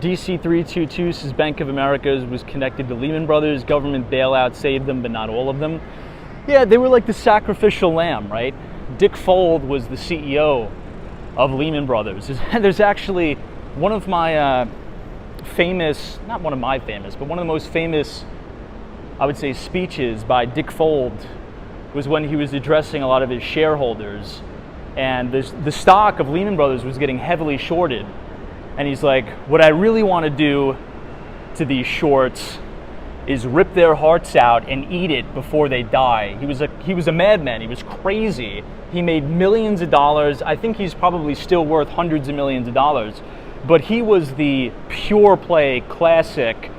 DC322 says Bank of America was connected to Lehman Brothers. Government bailout saved them, but not all of them. Yeah, they were like the sacrificial lamb, right? Dick Fuld was the CEO of Lehman Brothers. There's actually one of my famous, not one of my famous, but one of the most famous, I would say, speeches by Dick Fuld was when he was addressing a lot of his shareholders, and the stock of Lehman Brothers was getting heavily shorted. And he's like, what I really want to do to these shorts is rip their hearts out and eat it before they die. He was a madman. He was crazy. He made millions of dollars. I think he's probably still worth hundreds of millions of dollars. But he was the pure play, classic,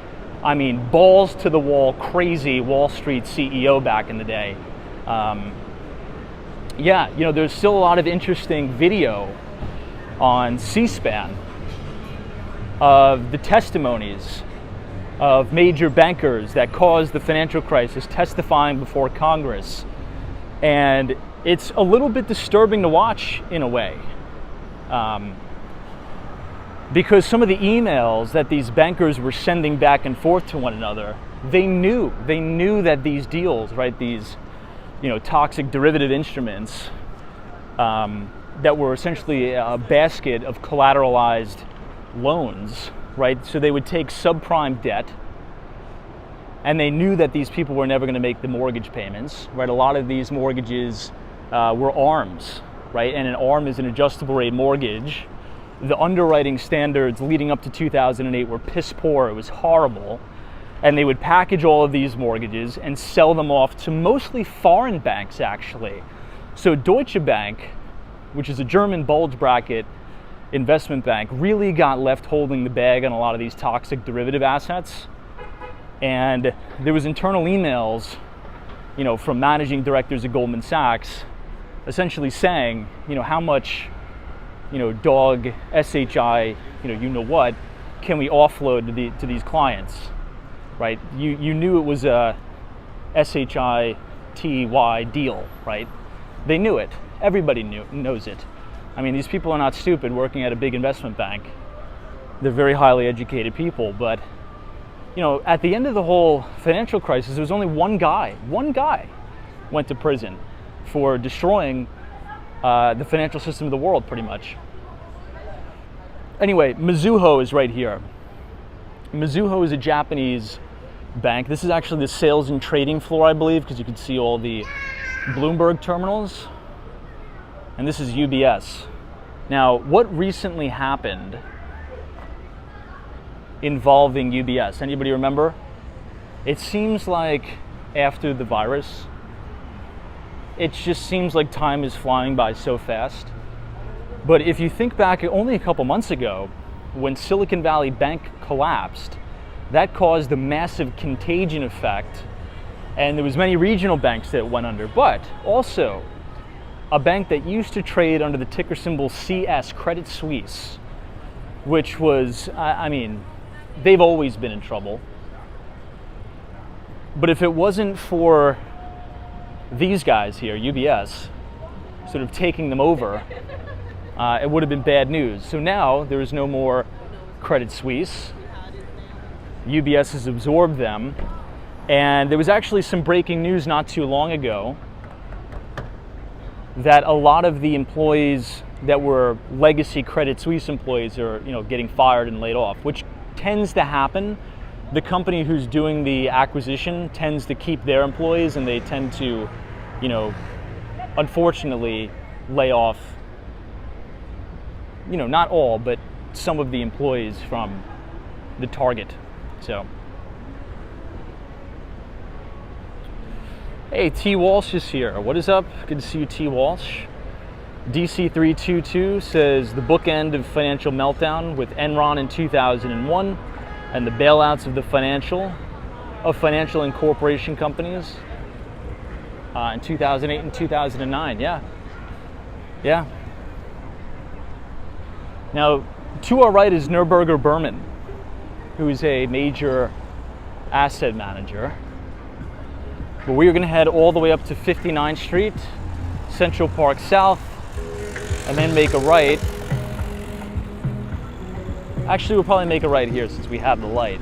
I mean, balls to the wall, crazy Wall Street CEO back in the day. Yeah, you know, there's still a lot of interesting video on C-SPAN of the testimonies of major bankers that caused the financial crisis testifying before Congress. And it's a little bit disturbing to watch in a way. Because some of the emails that these bankers were sending back and forth to one another, they knew that these deals, right, these, toxic derivative instruments that were essentially a basket of collateralized loans, right? So they would take subprime debt, and they knew that these people were never going to make the mortgage payments, right? A lot of these mortgages were ARMs, right? And an ARM is an adjustable rate mortgage. The underwriting standards leading up to 2008 were piss poor. It was horrible. And they would package all of these mortgages and sell them off to mostly foreign banks, actually. So Deutsche Bank, which is a German bulge bracket investment bank, really got left holding the bag on a lot of these toxic derivative assets. And there was internal emails, from managing directors at Goldman Sachs, essentially saying, how much, dog SHI, what, can we offload to these clients, right? You knew it was a SHITY deal, right? They knew it. Everybody knows it. I mean, these people are not stupid working at a big investment bank. They're very highly educated people, but at the end of the whole financial crisis, there was only one guy went to prison for destroying the financial system of the world, pretty much. Anyway, Mizuho is right here. Mizuho is a Japanese bank. This is actually the sales and trading floor, I believe, because you can see all the Bloomberg terminals. And this is UBS. Now, what recently happened involving UBS? Anybody remember? It seems like after the virus, it just seems like time is flying by so fast. But if you think back only a couple months ago, when Silicon Valley Bank collapsed, that caused a massive contagion effect, and there was many regional banks that went under, but also a bank that used to trade under the ticker symbol CS, Credit Suisse, which was, they've always been in trouble. But if it wasn't for these guys here, UBS, sort of taking them over, it would have been bad news. So now there is no more Credit Suisse. UBS has absorbed them. And there was actually some breaking news not too long ago that a lot of the employees that were legacy Credit Suisse employees are, getting fired and laid off, which tends to happen. The company who's doing the acquisition tends to keep their employees, and they tend to, unfortunately lay off, not all, but some of the employees from the target. So, hey, T. Walsh is here. What is up? Good to see you, T. Walsh. DC322 says the bookend of financial meltdown with Enron in 2001 and the bailouts of financial and corporation companies in 2008 and 2009. Yeah. Now, to our right is Neuberger Berman, who is a major asset manager. But we are going to head all the way up to 59th Street, Central Park South, and then make a right. Actually, we'll probably make a right here since we have the light.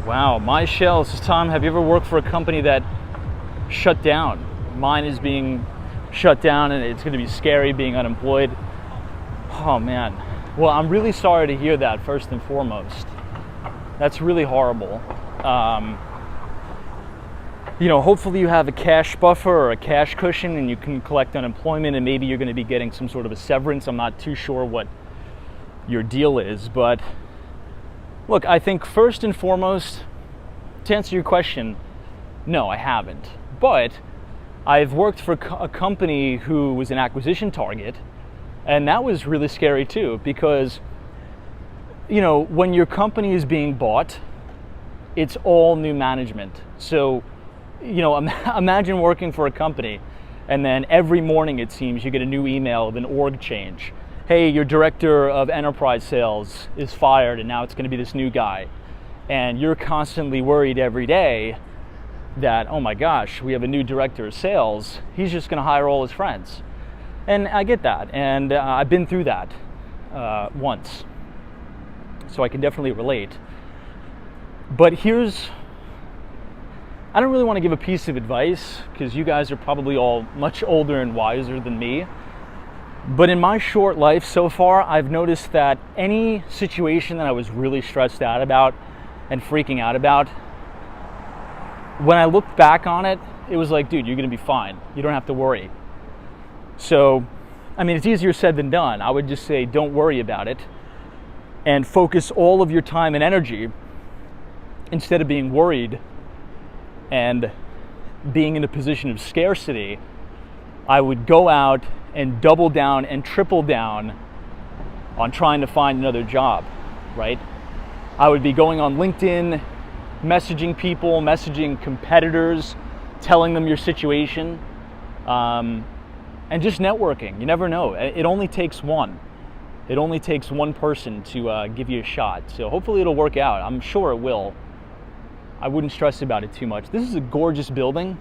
Wow, my shell. This is Tom. Have you ever worked for a company that shut down? Mine is being shut down, and it's going to be scary being unemployed. Oh man. Well, I'm really sorry to hear that, first and foremost. That's really horrible. Hopefully you have a cash buffer or a cash cushion and you can collect unemployment, and maybe you're going to be getting some sort of a severance. I'm not too sure what your deal is, but look, I think first and foremost, to answer your question, no, I haven't. But I've worked for a company who was an acquisition target, and that was really scary too, because, when your company is being bought, it's all new management. So, imagine working for a company, and then every morning it seems you get a new email of an org change. hey, your director of enterprise sales is fired and now it's going to be this new guy. And you're constantly worried every day that, oh my gosh, we have a new director of sales. He's just going to hire all his friends. And I get that. And I've been through that once. So I can definitely relate. But I don't really want to give a piece of advice because you guys are probably all much older and wiser than me. But in my short life so far, I've noticed that any situation that I was really stressed out about and freaking out about, when I looked back on it, it was like, dude, you're going to be fine. You don't have to worry. So, I mean, it's easier said than done. I would just say don't worry about it and focus all of your time and energy, instead of being worried and being in a position of scarcity, I would go out and double down and triple down on trying to find another job, right? I would be going on LinkedIn, messaging people, messaging competitors, telling them your situation, and just networking. You never know. It only takes one. It only takes one person to give you a shot. So hopefully it'll work out. I'm sure it will. I wouldn't stress about it too much. This is a gorgeous building.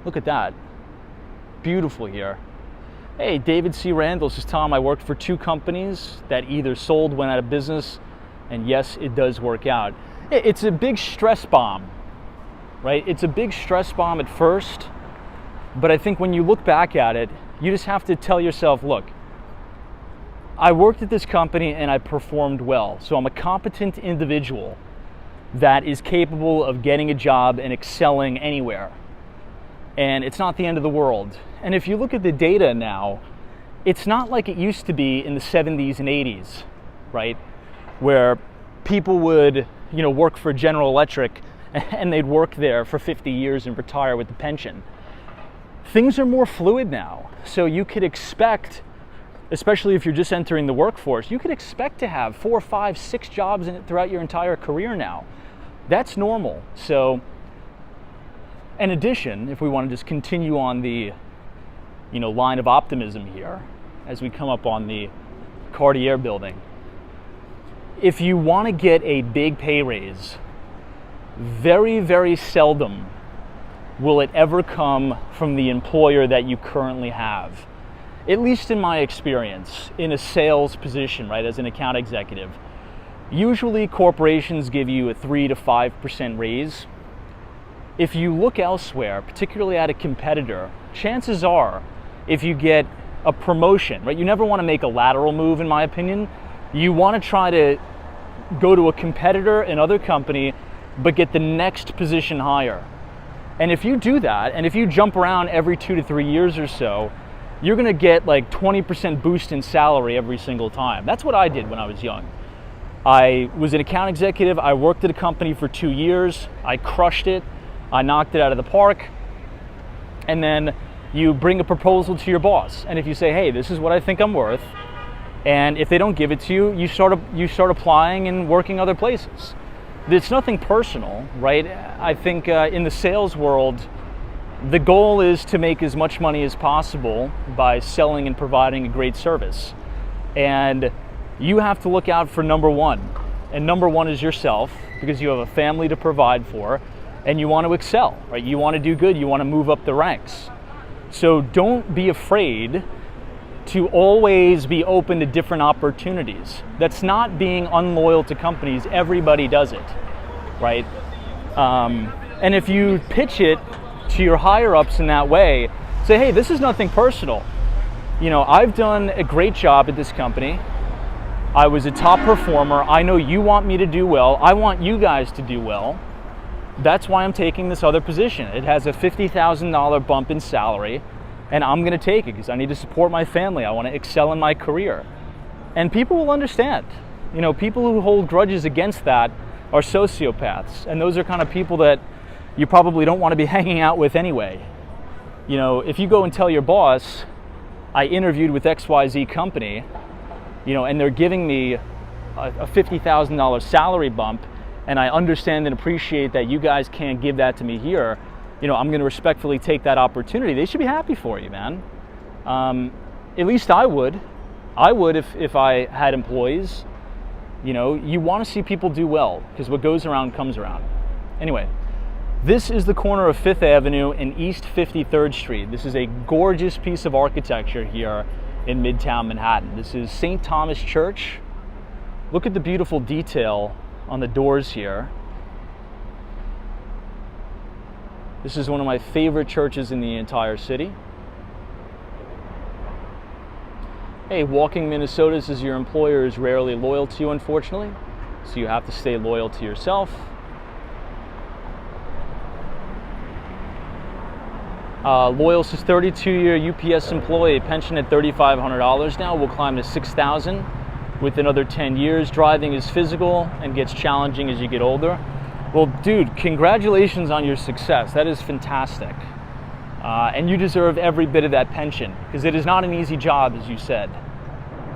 Look at that. Beautiful here. Hey, David C. Randall, this is Tom. I worked for 2 companies that either sold, went out of business, and yes, it does work out. It's a big stress bomb, right? It's a big stress bomb at first, but I think when you look back at it, you just have to tell yourself, look, I worked at this company and I performed well, so I'm a competent individual that is capable of getting a job and excelling anywhere. And it's not the end of the world. And if you look at the data now, it's not like it used to be in the 70s and 80s, right? Where people would, work for General Electric and they'd work there for 50 years and retire with the pension. Things are more fluid now. So you could expect, especially if you're just entering the workforce, you could expect to have 4, 5, 6 jobs throughout your entire career now. That's normal. So in addition, if we want to just continue on the line of optimism here as we come up on the Cartier building, if you want to get a big pay raise, very, very seldom will it ever come from the employer that you currently have. At least in my experience, in a sales position, right, as an account executive, usually corporations give you a 3 to 5% raise. If you look elsewhere, particularly at a competitor, chances are if you get a promotion, right, you never want to make a lateral move, in my opinion. You want to try to go to a competitor, another company, but get the next position higher. And if you do that, and if you jump around every 2 to 3 years or so, you're going to get like 20% boost in salary every single time. That's what I did when I was young. I was an account executive. I worked at a company for 2 years. I crushed it. I knocked it out of the park. And then you bring a proposal to your boss. And if you say, hey, this is what I think I'm worth, and if they don't give it to you, you start applying and working other places. It's nothing personal, right? I think in the sales world, the goal is to make as much money as possible by selling and providing a great service. And you have to look out for number one. And number one is yourself, because you have a family to provide for, and you want to excel, right? You want to do good, you want to move up the ranks. So don't be afraid to always be open to different opportunities. That's not being unloyal to companies. Everybody does it, right? And if you pitch it to your higher ups in that way, say, hey, this is nothing personal. I've done a great job at this company. I was a top performer. I know you want me to do well. I want you guys to do well. That's why I'm taking this other position. It has a $50,000 bump in salary, and I'm going to take it because I need to support my family. I want to excel in my career. And people will understand. People who hold grudges against that are sociopaths, and those are kind of people that you probably don't want to be hanging out with anyway. If you go and tell your boss, I interviewed with XYZ company, and they're giving me a $50,000 salary bump, and I understand and appreciate that you guys can't give that to me here, I'm going to respectfully take that opportunity. They should be happy for you, man. At least I would. I would if I had employees. You know, you want to see people do well because what goes around comes around. Anyway, this is the corner of 5th Avenue and East 53rd Street. This is a gorgeous piece of architecture here in Midtown Manhattan. This is St. Thomas Church. Look at the beautiful detail on the doors here. This is one of my favorite churches in the entire city. Hey, walking Minnesotas as your employer is rarely loyal to you, unfortunately, so you have to stay loyal to yourself. Loyal says 32-year UPS employee, pension at $3,500 now, will climb to $6,000 with another 10 years. Driving is physical and gets challenging as you get older. Well, dude, congratulations on your success. That is fantastic. And you deserve every bit of that pension because it is not an easy job, as you said.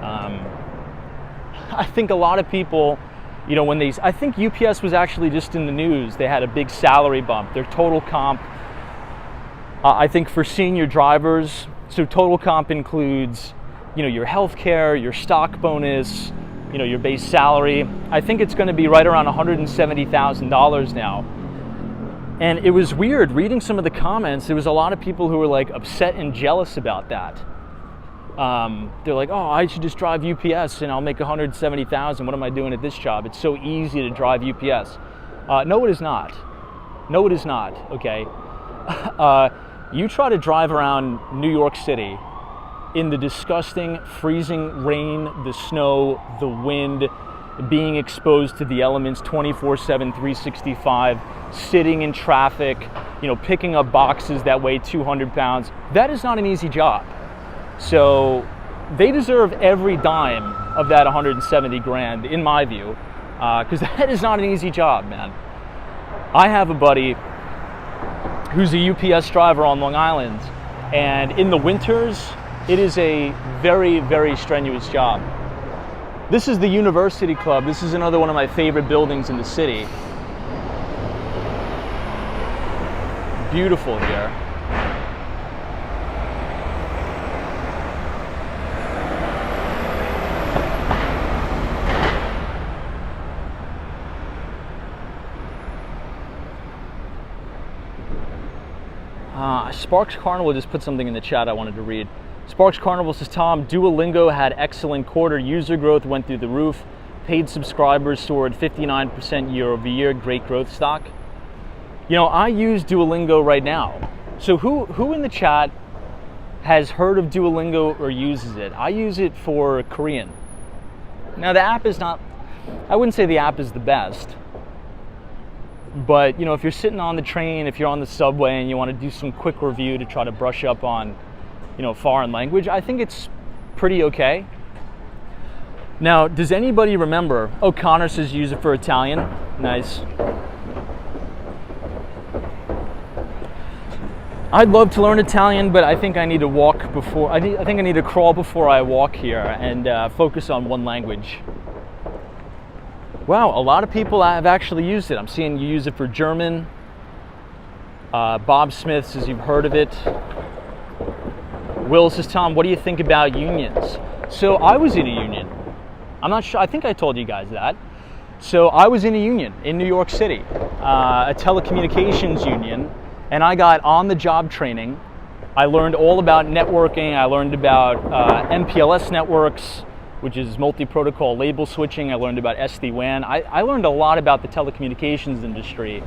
I think a lot of people, you know, I think UPS was actually just in the news. They had a big salary bump. Their total comp, I think for senior drivers, so total comp includes, you know, your health care, your stock bonus, you know, your base salary. I think it's going to be right around $170,000 now. And it was weird reading some of the comments. There was a lot of people who were like upset and jealous about that. They're like, oh, I should just drive UPS and I'll make $170,000. What am I doing at this job? It's so easy to drive UPS. No, it is not. No, it is not. Okay. You try to drive around New York City in the disgusting freezing rain, the snow, the wind, being exposed to the elements 24/7, 365, sitting in traffic, you know, picking up boxes that weigh 200 pounds. That is not an easy job. So they deserve every dime of that 170 grand, in my view, because that is not an easy job, man. I have a buddy who's a UPS driver on Long Island, and in the winters, it is a very, very strenuous job. This is the University Club. This is another one of my favorite buildings in the city. Beautiful here. Sparks Carnival just put something in the chat I wanted to read. Sparks Carnival says, Tom, Duolingo had excellent quarter. User growth went through the roof. Paid subscribers soared 59% year over year. Great growth stock. You know, I use Duolingo right now. So who in the chat has heard of Duolingo or uses it? I use it for Korean. Now the app is not, I wouldn't say the app is the best. But, you know, if you're sitting on the train, if you're on the subway and you want to do some quick review to try to brush up on, you know, foreign language, I think it's pretty okay. Now, does anybody remember? Oh, Connor says use it for Italian. Nice. I'd love to learn Italian, but I think I need to walk before, I think I need to crawl before I walk here and focus on one language. Wow, a lot of people have actually used it. I'm seeing you use it for German. Bob Smith says you've heard of it. Will says, Tom, what do you think about unions? So I was in a union. I'm not sure, I think I told you guys that. So I was in a union in New York City, a telecommunications union, and I got on-the-job training. I learned all about networking. I learned about MPLS networks, which is multi-protocol label switching. I learned about SD-WAN. I learned a lot about the telecommunications industry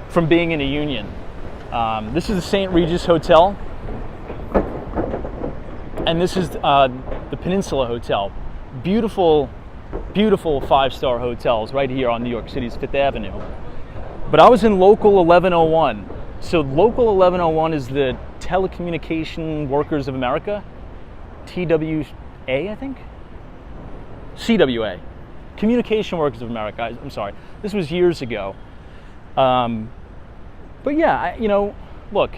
from being in a union. This is the St. Regis Hotel, and this is the Peninsula Hotel. Beautiful, beautiful five-star hotels right here on New York City's 5th Avenue. But I was in Local 1101. So Local 1101 is the Telecommunication Workers of America, TWA, I think? CWA, Communication Workers of America. I'm sorry, this was years ago. But yeah, you know, look,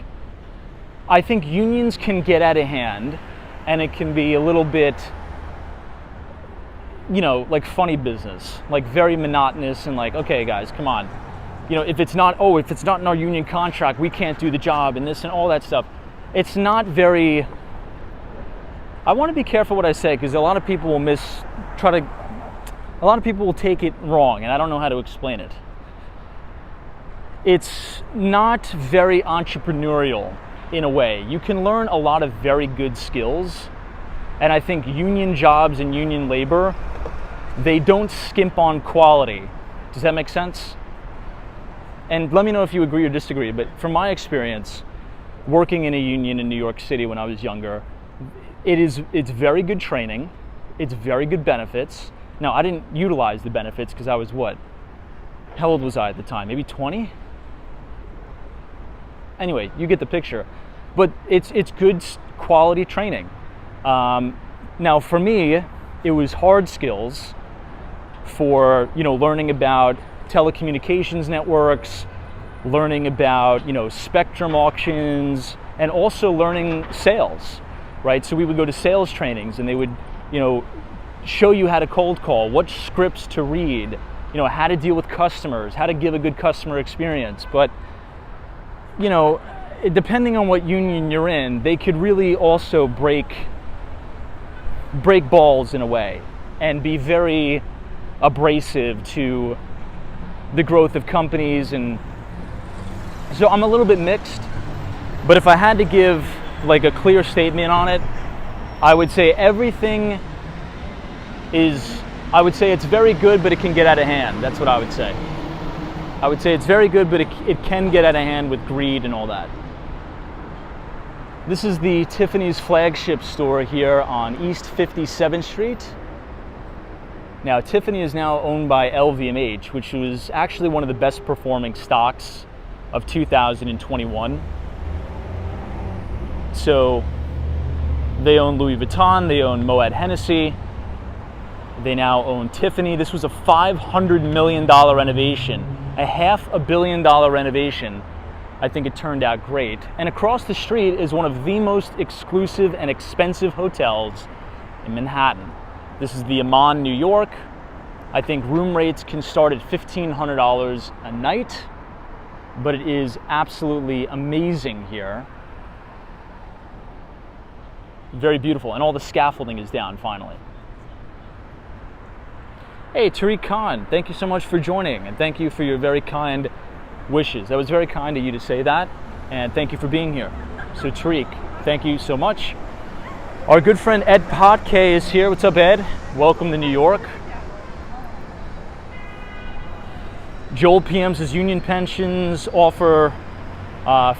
I think unions can get out of hand and it can be a little bit, you know, like funny business, like very monotonous and like, okay guys, come on. You know, if it's not in our union contract, we can't do the job and this and all that stuff. It's not very, I want to be careful what I say because a lot of people will a lot of people will take it wrong, and I don't know how to explain it. It's not very entrepreneurial in a way. You can learn a lot of very good skills, and I think union jobs and union labor, they don't skimp on quality. Does that make sense? And let me know if you agree or disagree, but from my experience, working in a union in New York City when I was younger, it's very good training, it's very good benefits. Now, I didn't utilize the benefits because I was how old was I at the time? Maybe 20? Anyway, you get the picture. But it's good quality training. Now, for me, it was hard skills for, learning about telecommunications networks, learning about, spectrum auctions, and also learning sales, right? So we would go to sales trainings and they would, show you how to cold call, what scripts to read, how to deal with customers, how to give a good customer experience. But, depending on what union you're in, they could really also break balls in a way and be very abrasive to the growth of companies. And so I'm a little bit mixed, but if I had to give like a clear statement on it, I would say it's very good, but it can get out of hand. That's what I would say. I would say it's very good, but it can get out of hand with greed and all that. This is the Tiffany's flagship store here on East 57th Street. Now, Tiffany is now owned by LVMH, which was actually one of the best performing stocks of 2021. So they own Louis Vuitton, they own Moet Hennessy, they now own Tiffany. This was a $500 million renovation, a $500 million renovation. I think it turned out great. And across the street is one of the most exclusive and expensive hotels in Manhattan. This is the Aman, New York. I think room rates can start at $1,500 a night, but it is absolutely amazing here. Very beautiful, and all the scaffolding is down finally. Hey, Tariq Khan, thank you so much for joining, and thank you for your very kind wishes. That was very kind of you to say that, and thank you for being here. So Tariq, thank you so much. Our good friend Ed Potke is here. What's up, Ed? Welcome to New York. Joel PM says union pensions offer,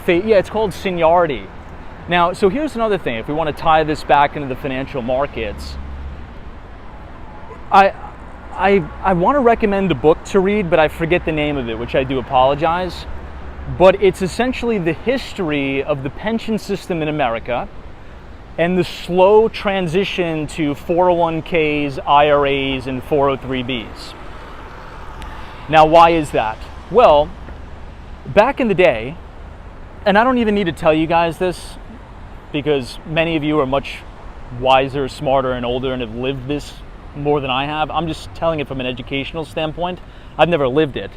it's called seniority. Now, so here's another thing. If we want to tie this back into the financial markets, I want to recommend a book to read, but I forget the name of it, which I do apologize. But it's essentially the history of the pension system in America and the slow transition to 401ks, IRAs, and 403bs. Now, why is that? Well, back in the day, and I don't even need to tell you guys this because many of you are much wiser, smarter, and older and have lived this more than I have. I'm just telling it from an educational standpoint. I've never lived it.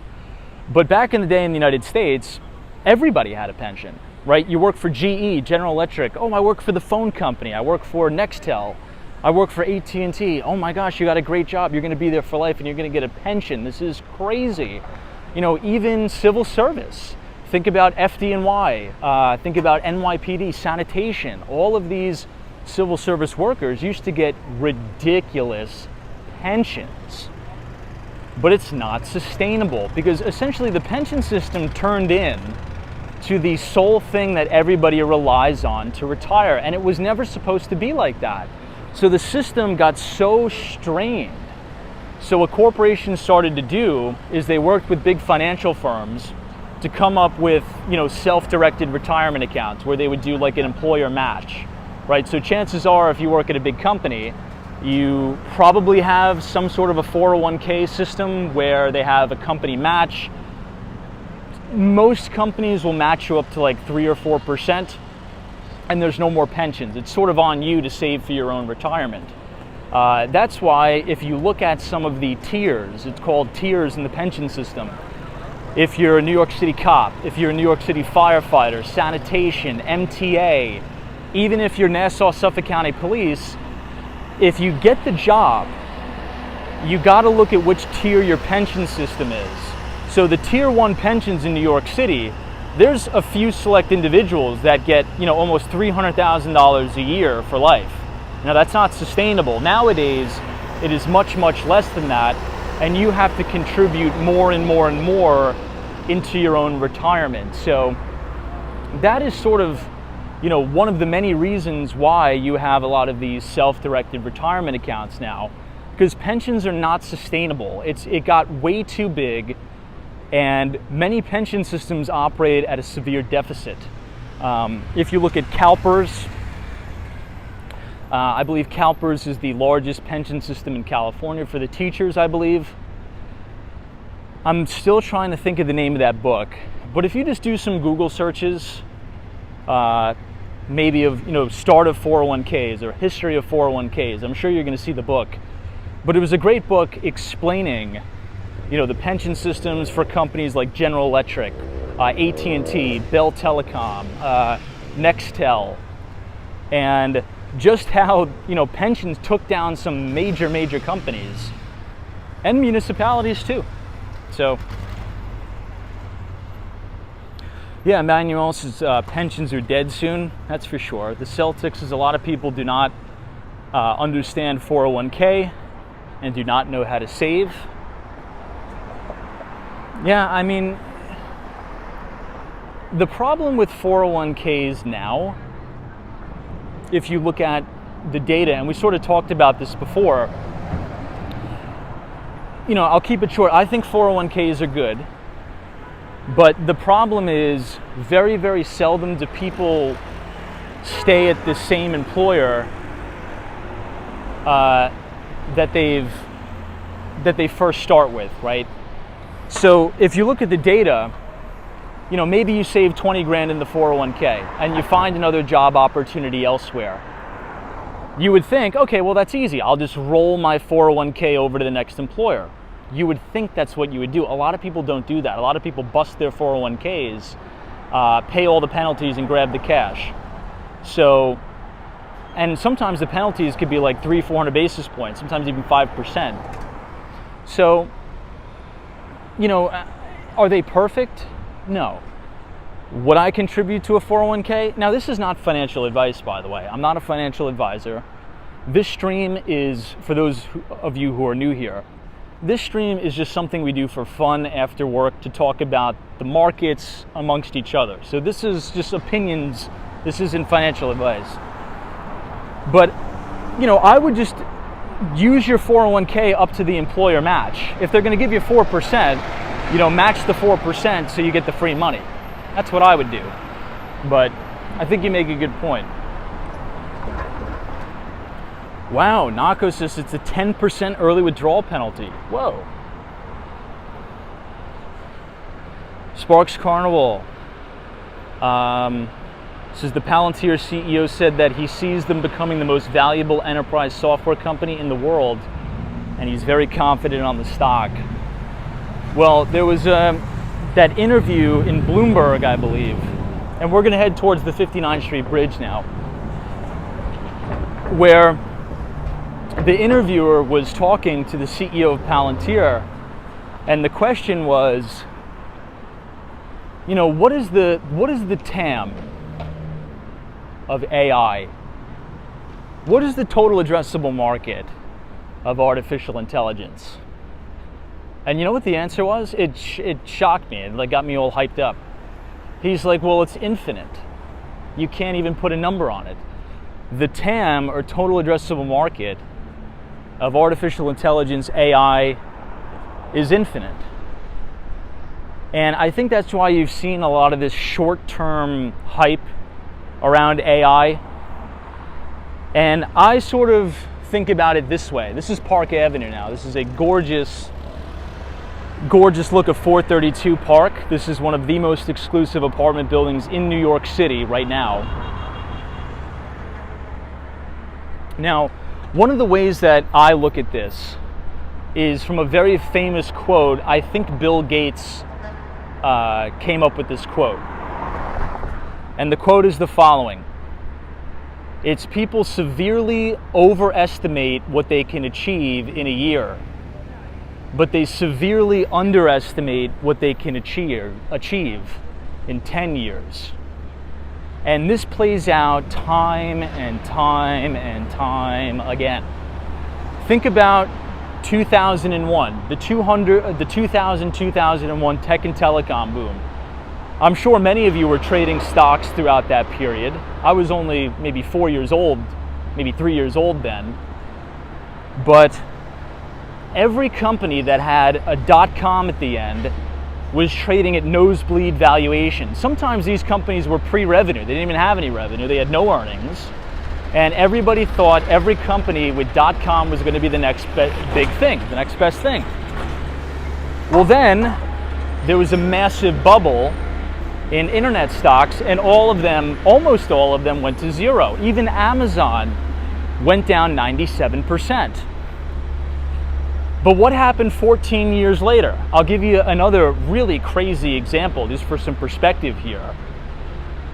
But back in the day in the United States, everybody had a pension, right? You work for GE, General Electric. Oh, I work for the phone company. I work for Nextel. I work for AT&T. Oh my gosh, you got a great job. You're going to be there for life and you're going to get a pension. This is crazy. Even civil service. Think about FDNY. Think about NYPD, sanitation. All of these civil service workers used to get ridiculous pensions. But it's not sustainable because essentially the pension system turned in to the sole thing that everybody relies on to retire, and it was never supposed to be like that. So the system got so strained. So what corporations started to do is they worked with big financial firms to come up with, self-directed retirement accounts where they would do like an employer match, right? So chances are if you work at a big company, you probably have some sort of a 401k system where they have a company match. Most companies will match you up to like 3 or 4%, and there's no more pensions. It's sort of on you to save for your own retirement. That's why if you look at some of the tiers, it's called tiers in the pension system. If you're a New York City cop, if you're a New York City firefighter, sanitation, MTA, even if you're Nassau Suffolk County Police, if you get the job, you got to look at which tier your pension system is. So the tier 1 pensions in New York City, there's a few select individuals that get, almost $300,000 a year for life. Now that's not sustainable. Nowadays, it is much, much less than that, and you have to contribute more and more and more into your own retirement. So that is sort of, one of the many reasons why you have a lot of these self-directed retirement accounts now, because pensions are not sustainable. It got way too big, and many pension systems operate at a severe deficit. If you look at CalPERS, I believe CalPERS is the largest pension system in California for the teachers, I believe. I'm still trying to think of the name of that book, but if you just do some Google searches, maybe of, start of 401ks or history of 401ks, I'm sure you're going to see the book. But it was a great book explaining, the pension systems for companies like General Electric, AT&T, Bell Telecom, Nextel, and just how, pensions took down some major companies and municipalities too. So, yeah, Emmanuel says pensions are dead soon. That's for sure. The Celtics says a lot of people do not understand 401k and do not know how to save. Yeah, I mean, the problem with 401ks now, if you look at the data, and we sort of talked about this before, I'll keep it short. I think 401ks are good, but the problem is very, very seldom do people stay at the same employer that they first start with, right? So if you look at the data, maybe you save 20 grand in the 401k and you find another job opportunity elsewhere. You would think, okay, well, that's easy. I'll just roll my 401k over to the next employer. You would think that's what you would do. A lot of people don't do that. A lot of people bust their 401ks, pay all the penalties and grab the cash. So, and sometimes the penalties could be like 300-400 basis points, sometimes even 5%. So, are they perfect? No. Would I contribute to a 401k? Now, this is not financial advice, by the way. I'm not a financial advisor. This stream is, for those of you who are new here, this stream is just something we do for fun after work to talk about the markets amongst each other. So this is just opinions. This isn't financial advice. But, I would just use your 401k up to the employer match. If they're going to give you 4%, match the 4% so you get the free money. That's what I would do. But I think you make a good point. Wow, Nako says it's a 10% early withdrawal penalty. Whoa. Sparks Carnival says the Palantir CEO said that he sees them becoming the most valuable enterprise software company in the world, and he's very confident on the stock. Well, there was that interview in Bloomberg, I believe, and we're going to head towards the 59th Street Bridge now, where the interviewer was talking to the CEO of Palantir, and the question was, what is the TAM of AI? What is the total addressable market of artificial intelligence? And you know what the answer was? It shocked me. It got me all hyped up. He's like, well, it's infinite. You can't even put a number on it. The TAM, or total addressable market, of artificial intelligence, AI, is infinite. And I think that's why you've seen a lot of this short-term hype around AI. And I sort of think about it this way. This is Park Avenue now. This is a gorgeous look of 432 Park. This is one of the most exclusive apartment buildings in New York City right now. Now, one of the ways that I look at this is from a very famous quote. I think Bill Gates came up with this quote. And the quote is the following: It's people severely overestimate what they can achieve in a year, but they severely underestimate what they can achieve in 10 years. And this plays out time and time and time again. Think about 2001, the 2000-2001 tech and telecom boom. I'm sure many of you were trading stocks throughout that period. I was only maybe 4 years old, maybe 3 years old then. But every company that had a .com at the end was trading at nosebleed valuations. Sometimes these companies were pre-revenue. They didn't even have any revenue. They had no earnings. And everybody thought every company with .com was going to be the next big thing, the next best thing. Well, then there was a massive bubble in internet stocks, and all of them, almost all of them, went to zero. Even Amazon went down 97%. But what happened 14 years later? I'll give you another really crazy example, just for some perspective here.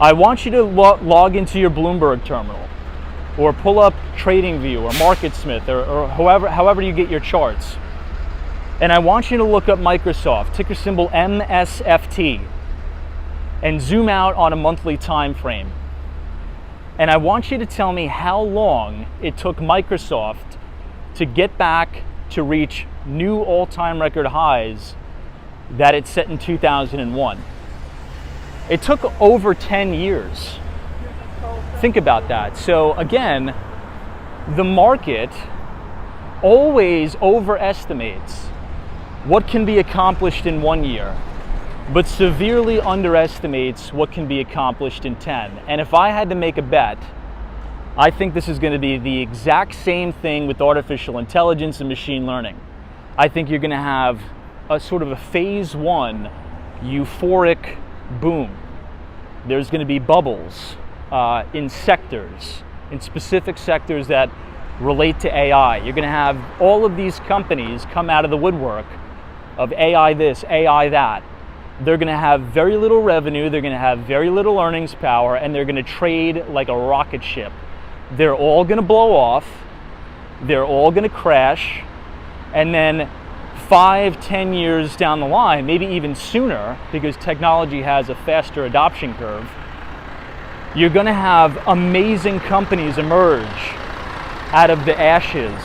I want you to log into your Bloomberg terminal, or pull up TradingView or MarketSmith, or however you get your charts. And I want you to look up Microsoft, ticker symbol MSFT, and zoom out on a monthly time frame. And I want you to tell me how long it took Microsoft to get back to reach new all-time record highs that it set in 2001. It took over 10 years. Think about that. So again, the market always overestimates what can be accomplished in 1 year, but severely underestimates what can be accomplished in 10. And if I had to make a bet, I think this is going to be the exact same thing with artificial intelligence and machine learning. I think you're going to have a sort of a phase one euphoric boom. There's going to be bubbles in sectors, in specific sectors that relate to AI. You're going to have all of these companies come out of the woodwork of AI this, AI that. They're going to have very little revenue, they're going to have very little earnings power, and they're going to trade like a rocket ship. They're all going to blow off, they're all going to crash, and then 5-10 years down the line, maybe even sooner, because technology has a faster adoption curve, you're going to have amazing companies emerge out of the ashes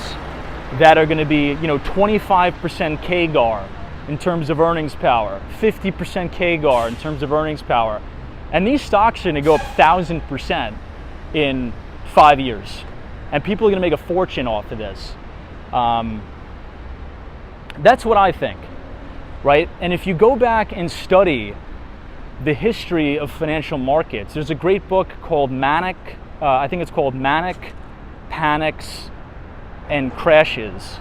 that are going to be, 25% CAGR in terms of earnings power, 50% CAGR in terms of earnings power. And these stocks are going to go up 1,000% in 5 years. And people are going to make a fortune off of this. That's what I think, right? And if you go back and study the history of financial markets, there's a great book called Manic, Panics, and Crashes.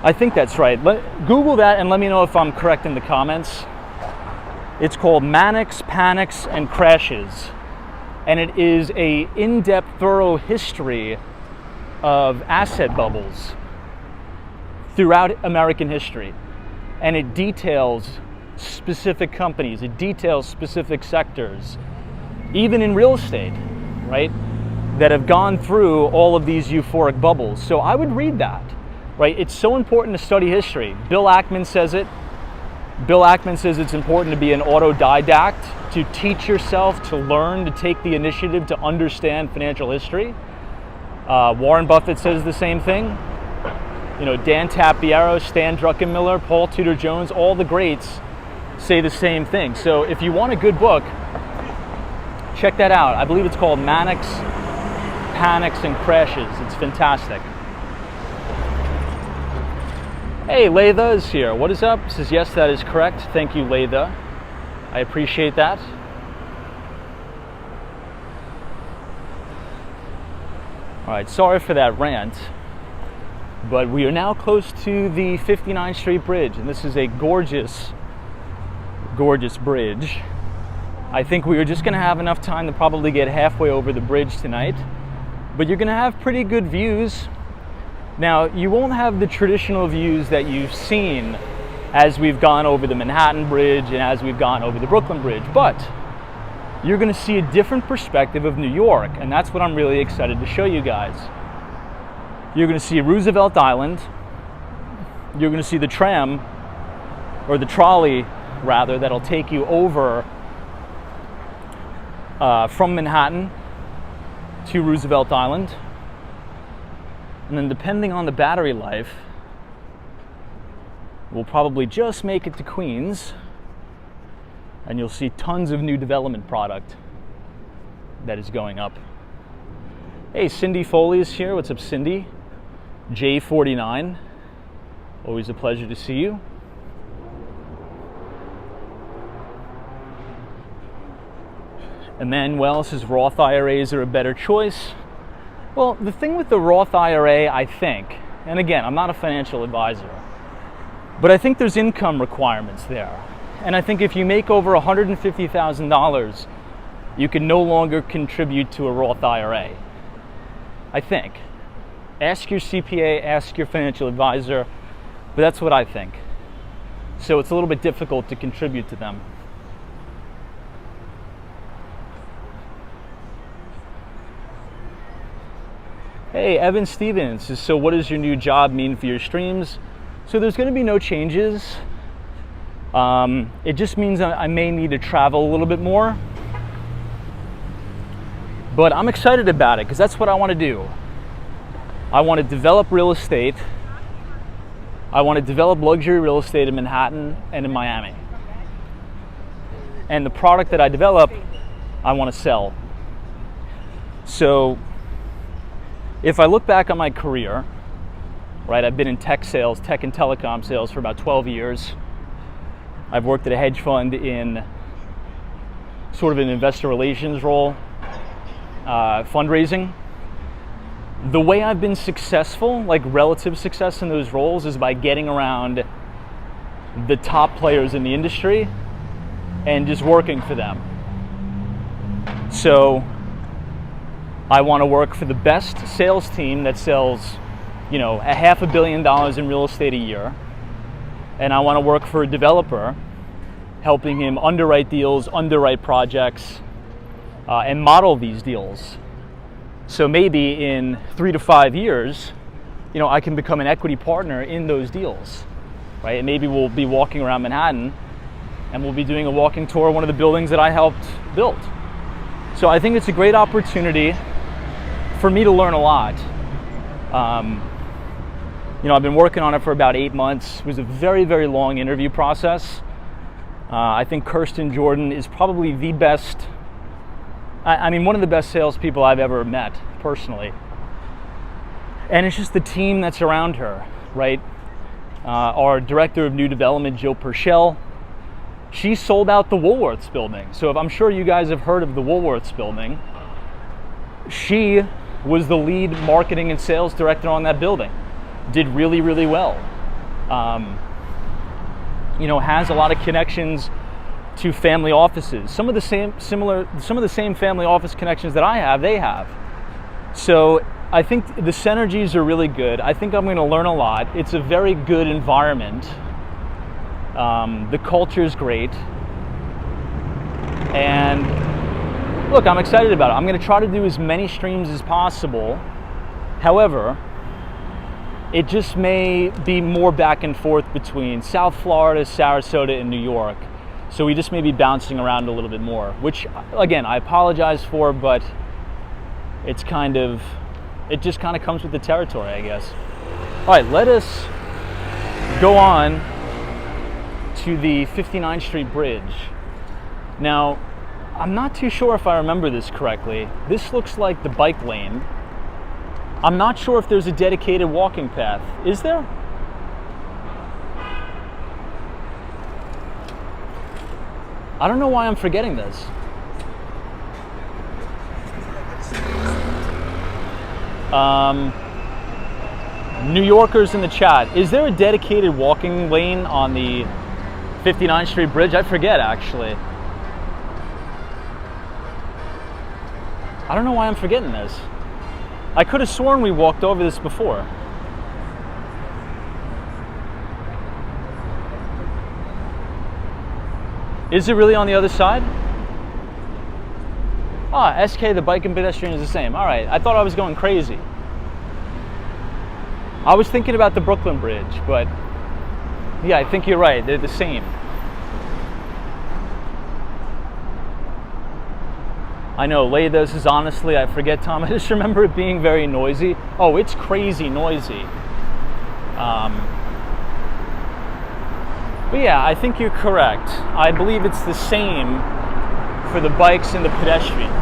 I think that's right. Google that and let me know if I'm correct in the comments. It's called Manics, Panics, and Crashes. And it is a in-depth, thorough history of asset bubbles throughout American history. And it details specific companies, it details specific sectors, even in real estate, right, that have gone through all of these euphoric bubbles. So I would read that, right? It's so important to study history. Bill Ackman says it. Bill Ackman says it's important to be an autodidact, to teach yourself, to learn, to take the initiative to understand financial history. Warren Buffett says the same thing. Dan Tapiero, Stan Druckenmiller, Paul Tudor Jones, all the greats say the same thing. So if you want a good book, check that out. I believe it's called Manics, Panics, and Crashes. It's fantastic. Hey, Latha is here. What is up? Says, yes, that is correct. Thank you, Latha. I appreciate that. All right, sorry for that rant, but we are now close to the 59th Street Bridge, and this is a gorgeous, gorgeous bridge. I think we are just going to have enough time to probably get halfway over the bridge tonight, but you're going to have pretty good views. Now, you won't have the traditional views that you've seen as we've gone over the Manhattan Bridge and as we've gone over the Brooklyn Bridge, but you're going to see a different perspective of New York, and that's what I'm really excited to show you guys. You're going to see Roosevelt Island. You're going to see the tram, or the trolley rather, that'll take you over from Manhattan to Roosevelt Island. And then depending on the battery life, we'll probably just make it to Queens, and you'll see tons of new development product that is going up. Hey, Cindy Foley is here. What's up, Cindy? J49. Always a pleasure to see you. Emmanuel says Roth IRAs are a better choice. Well, the thing with the Roth IRA, I think, and again, I'm not a financial advisor, but I think there's income requirements there. And I think if you make over $150,000, you can no longer contribute to a Roth IRA. I think. Ask your CPA, ask your financial advisor, but that's what I think. So it's a little bit difficult to contribute to them. Hey, Evan Stevens says, so what does your new job mean for your streams? So there's going to be no changes. It just means I may need to travel a little bit more. But I'm excited about it because that's what I want to do. I want to develop real estate. I want to develop luxury real estate in Manhattan and in Miami. And the product that I develop, I want to sell. So if I look back on my career, right, I've been in tech sales, tech and telecom sales for about 12 years. I've worked at a hedge fund in sort of an investor relations role, fundraising. The way I've been successful, like relative success in those roles, is by getting around the top players in the industry and just working for them. So I want to work for the best sales team that sells, $500 million in real estate a year. And I want to work for a developer, helping him underwrite deals, underwrite projects, and model these deals. So maybe in 3 to 5 years, I can become an equity partner in those deals, right? And maybe we'll be walking around Manhattan and we'll be doing a walking tour of one of the buildings that I helped build. So I think it's a great opportunity for me to learn a lot. I've been working on it for about 8 months. It was a very, very long interview process. I think Kirsten Jordan is probably the best, one of the best salespeople I've ever met, personally. And it's just the team that's around her, right? Our director of new development, Jill Purcell, she sold out the Woolworths building. So I'm sure you guys have heard of the Woolworths building. She was the lead marketing and sales director on that building. Did really, really well. Has a lot of connections to family offices. Some of the same family office connections that I have, they have. So I think the synergies are really good. I think I'm going to learn a lot. It's a very good environment. The culture is great. And look, I'm excited about it. I'm going to try to do as many streams as possible. However, it just may be more back and forth between South Florida, Sarasota, and New York. So we just may be bouncing around a little bit more, which, again, I apologize for, but it just kind of comes with the territory, I guess. All right, let us go on to the 59th Street Bridge. Now, I'm not too sure if I remember this correctly. This looks like the bike lane. I'm not sure if there's a dedicated walking path. Is there? I don't know why I'm forgetting this. New Yorkers in the chat, is there a dedicated walking lane on the 59th Street Bridge? I forget, actually. I don't know why I'm forgetting this. I could have sworn we walked over this before. Is it really on the other side? Ah, SK, the bike and pedestrian is the same. All right, I thought I was going crazy. I was thinking about the Brooklyn Bridge, but yeah, I think you're right. They're the same. I know, this is honestly, I forget, Tom. I just remember it being very noisy. Oh, it's crazy noisy. But yeah, I think you're correct. I believe it's the same for the bikes and the pedestrians.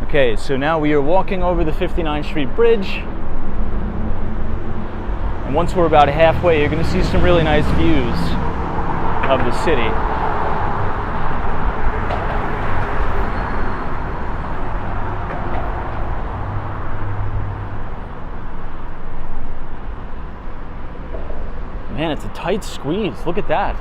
Okay, so now we are walking over the 59th Street Bridge. And once we're about halfway, you're going to see some really nice views of the city. Man, it's a tight squeeze. Look at that.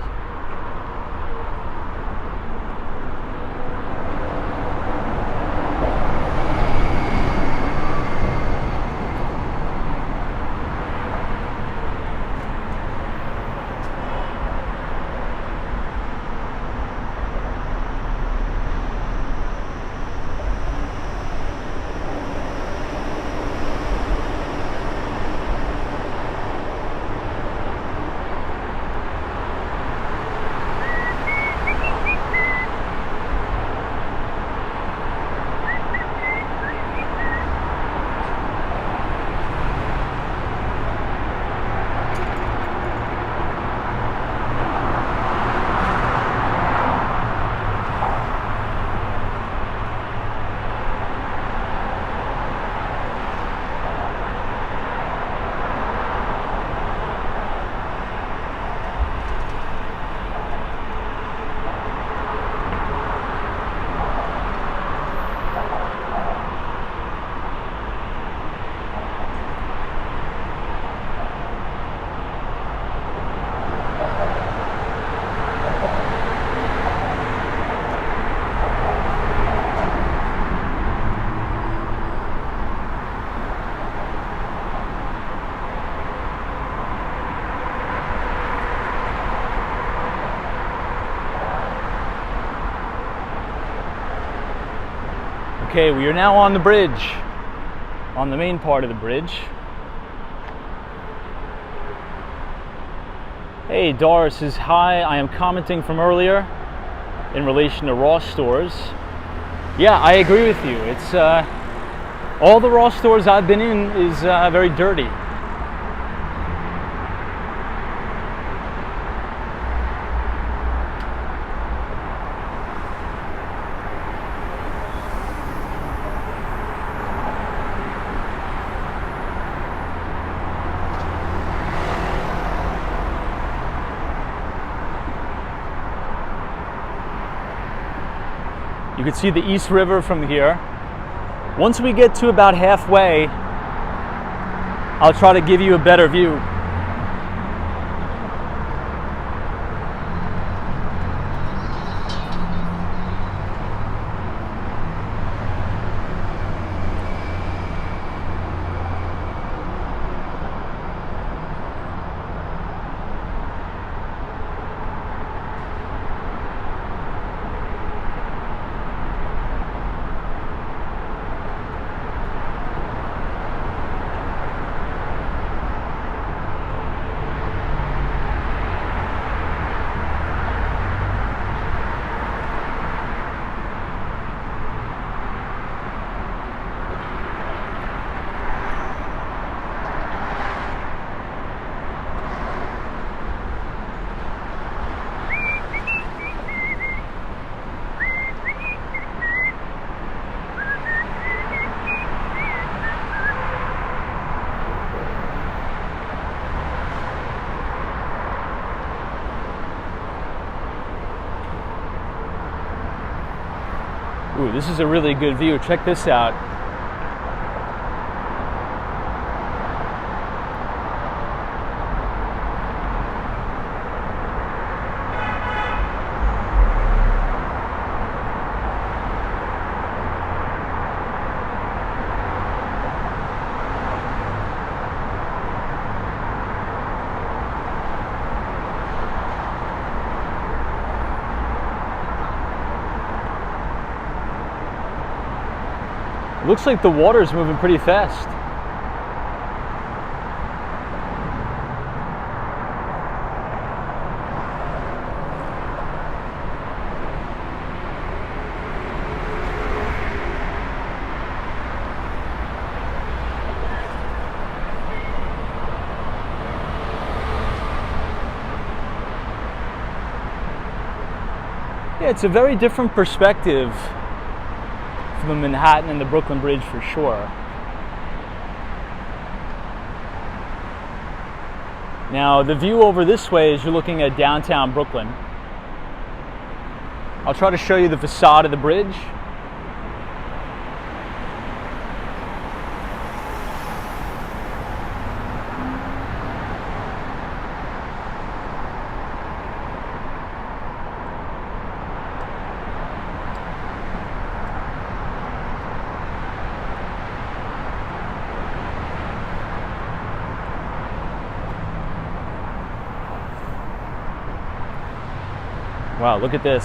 Okay, we are now on the bridge, on the main part of the bridge. Hey, Doris says, hi, I am commenting from earlier in relation to Ross stores. Yeah, I agree with you. It's, all the Ross stores I've been in is very dirty. You can see the East River from here. Once we get to about halfway, I'll try to give you a better view. Ooh, this is a really good view. Check this out. Looks like the water's moving pretty fast. Yeah, it's a very different perspective from the Manhattan and the Brooklyn Bridge for sure. Now, the view over this way is you're looking at downtown Brooklyn. I'll try to show you the facade of the bridge. Wow, look at this.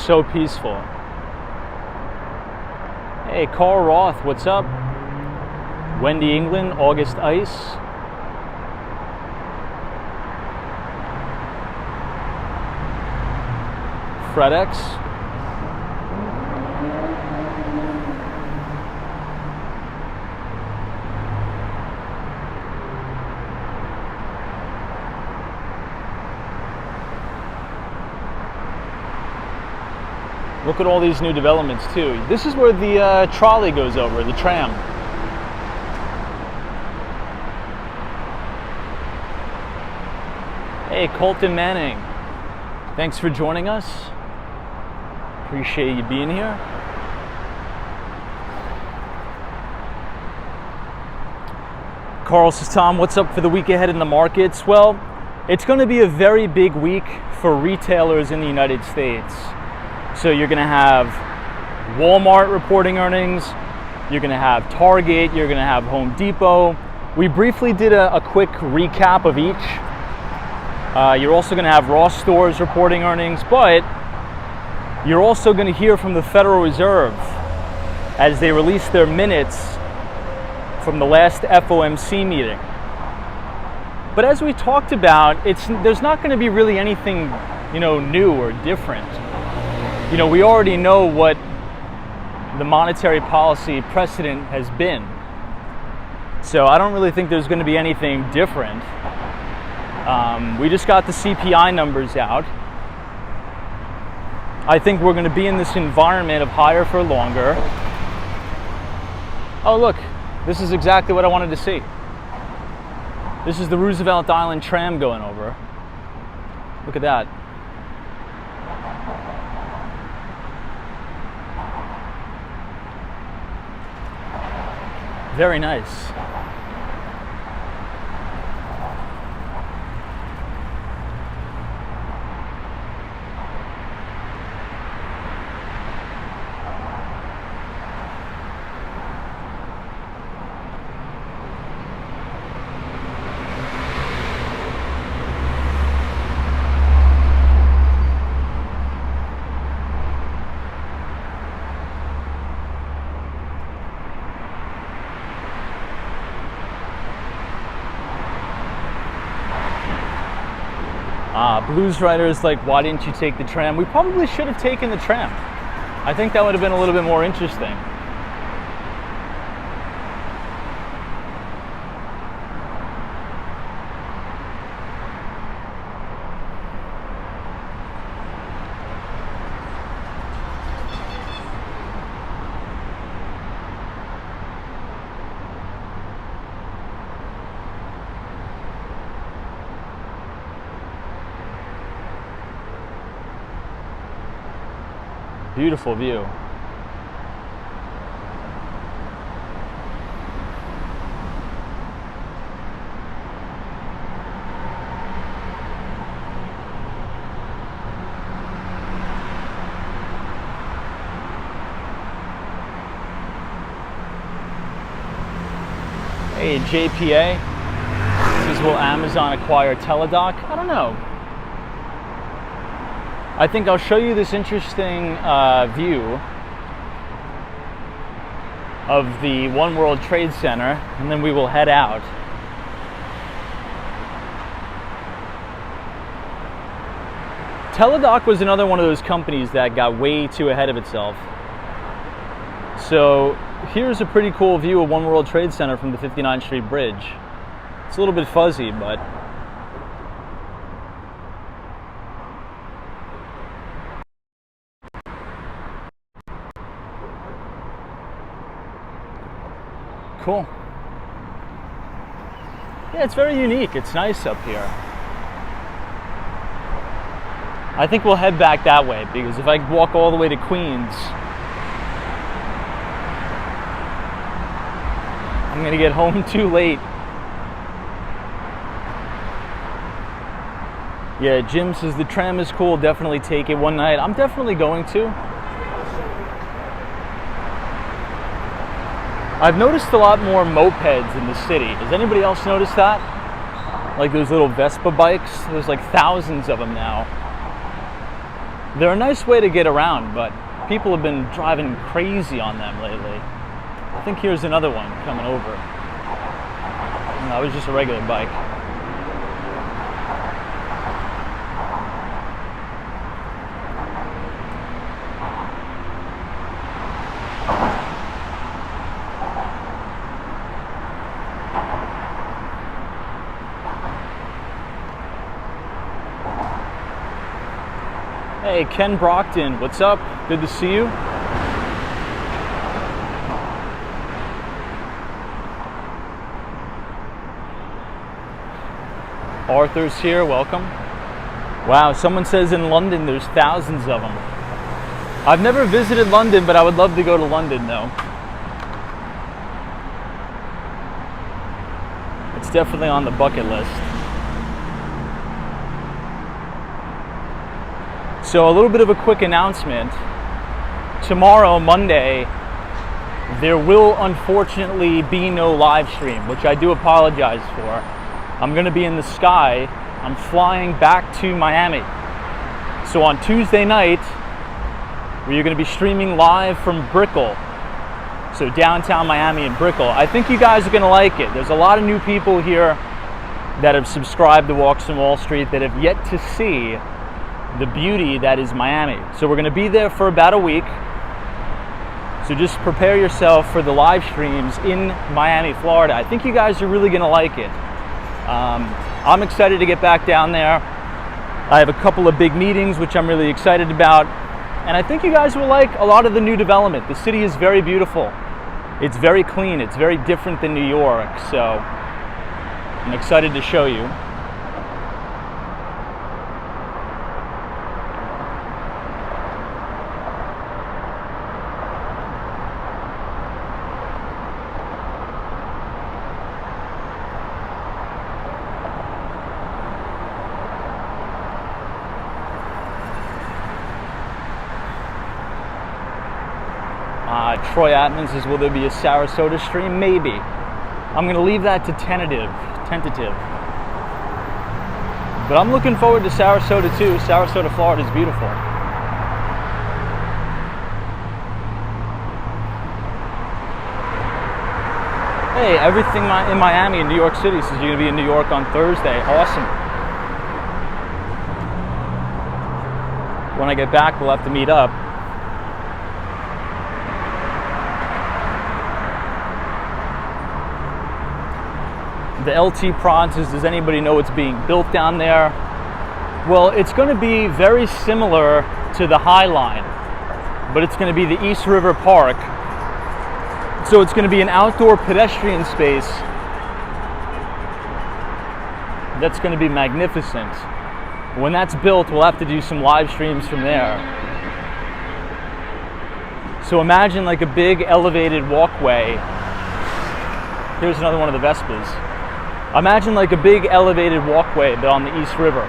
So peaceful. Hey, Carl Roth, what's up? Wendy England, August Ice. FredEx. Look at all these new developments too. This is where the trolley goes over, the tram. Hey, Colton Manning. Thanks for joining us. Appreciate you being here. Carl says, Tom, what's up for the week ahead in the markets? Well, it's going to be a very big week for retailers in the United States. So you're going to have Walmart reporting earnings, you're going to have Target, you're going to have Home Depot. We briefly did a quick recap of each. You're also going to have Ross Stores reporting earnings, but you're also going to hear from the Federal Reserve as they release their minutes from the last FOMC meeting. But as we talked about, there's not going to be really anything, new or different. We already know what the monetary policy precedent has been. So I don't really think there's going to be anything different. We just got the CPI numbers out. I think we're going to be in this environment of higher for longer. Oh, look, this is exactly what I wanted to see. This is the Roosevelt Island tram going over. Look at that. Very nice. Blues writers like, why didn't you take the tram? We probably should have taken the tram. I think that would have been a little bit more interesting. Beautiful view. Hey, JPA. Amazon acquire Teladoc? I don't know. I think I'll show you this interesting view of the One World Trade Center, and then we will head out. Teladoc was another one of those companies that got way too ahead of itself. So here's a pretty cool view of One World Trade Center from the 59th Street Bridge. It's a little bit fuzzy, but cool. Yeah, it's very unique. It's nice up here. I think we'll head back that way, because if I walk all the way to Queens, I'm gonna get home too late. Yeah, Jim says the tram is cool, definitely take it one night. I'm definitely going to. I've noticed a lot more mopeds in the city. Does anybody else notice that? Like those little Vespa bikes, there's like thousands of them now. They're a nice way to get around, but people have been driving crazy on them lately. I think here's another one coming over. No, it was just a regular bike. Hey, Ken Brockton, what's up? Good to see you. Arthur's here, welcome. Wow, someone says in London there's thousands of them. I've never visited London, but I would love to go to London though. It's definitely on the bucket list. So a little bit of a quick announcement. Tomorrow, Monday, there will unfortunately be no live stream, which I do apologize for. I'm going to be in the sky. I'm flying back to Miami. So on Tuesday night, we're going to be streaming live from Brickell. So downtown Miami and Brickell. I think you guys are going to like it. There's a lot of new people here that have subscribed to Walks on Wall Street that have yet to see the beauty that is Miami. So we're going to be there for about a week. So just prepare yourself for the live streams in Miami, Florida. I think you guys are really going to like it. I'm excited to get back down there. I have a couple of big meetings which I'm really excited about, and I think you guys will like a lot of the new development. The city is very beautiful. It's very clean. It's very different than New York, so I'm excited to show you. Troy Atman says, will there be a Sarasota stream? Maybe. I'm going to leave that to tentative. But I'm looking forward to Sarasota too. Sarasota, Florida is beautiful. Hey, everything in Miami and New York City says you're going to be in New York on Thursday. Awesome. When I get back, we'll have to meet up. The LT Prod says, does anybody know what's being built down there? Well, it's going to be very similar to the High Line, but it's going to be the East River Park. So it's going to be an outdoor pedestrian space that's going to be magnificent. When that's built, we'll have to do some live streams from there. So imagine like a big elevated walkway. Here's another one of the Vespas. Imagine like a big elevated walkway, but on the East River.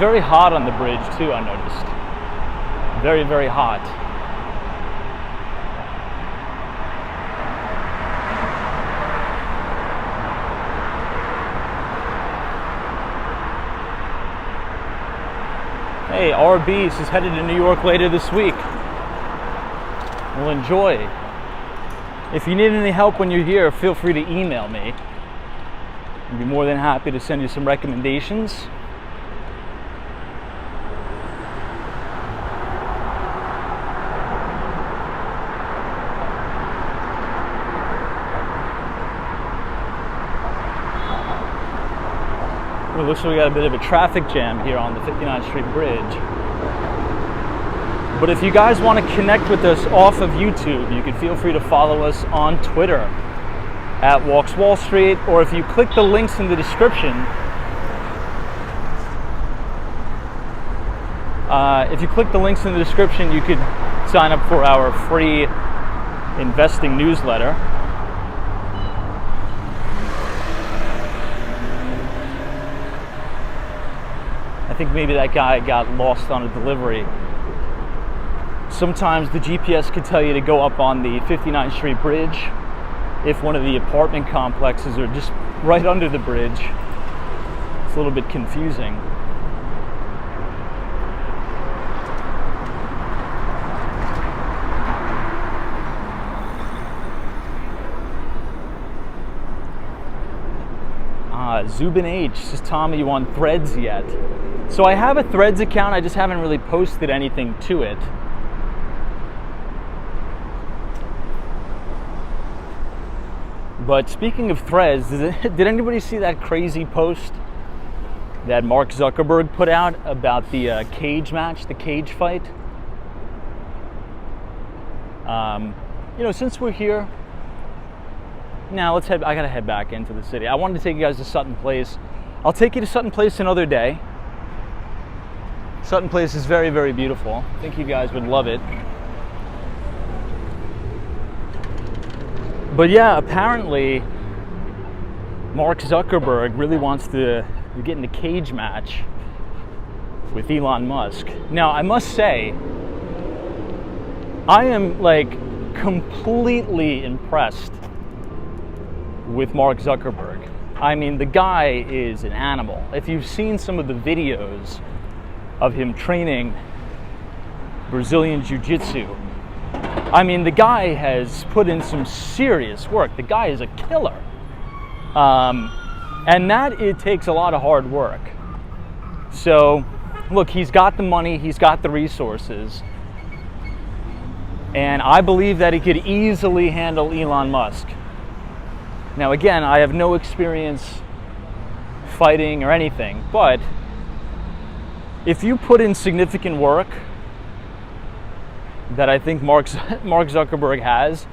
very hot on the bridge too, I noticed. Very, very hot. Hey, RB's is headed to New York later this week. Well, enjoy. If you need any help when you're here, feel free to email me. I'd be more than happy to send you some recommendations. It looks like we got a bit of a traffic jam here on the 59th Street Bridge. But if you guys want to connect with us off of YouTube, you can feel free to follow us on Twitter at Walks Wall Street, or if you click the links in the description, you could sign up for our free investing newsletter. I think maybe that guy got lost on a delivery. Sometimes the GPS could tell you to go up on the 59th Street Bridge if one of the apartment complexes are just right under the bridge. It's a little bit confusing. Zubin H says, Tom, are you on Threads yet? So I have a Threads account, I just haven't really posted anything to it. But speaking of Threads, did anybody see that crazy post that Mark Zuckerberg put out about the cage match, the cage fight? Since we're here, now I gotta head back into the city. I wanted to take you guys to Sutton Place. I'll take you to Sutton Place another day. Sutton Place is very, very beautiful. I think you guys would love it. But yeah, apparently Mark Zuckerberg really wants to get in a cage match with Elon Musk. Now, I must say, I am completely impressed with Mark Zuckerberg. I mean, the guy is an animal. If you've seen some of the videos of him training Brazilian Jiu-Jitsu, I mean, the guy has put in some serious work. The guy is a killer. And it takes a lot of hard work. So, look, he's got the money, he's got the resources, and I believe that he could easily handle Elon Musk. Now, again, I have no experience fighting or anything, but if you put in significant work that I think Mark Zuckerberg has,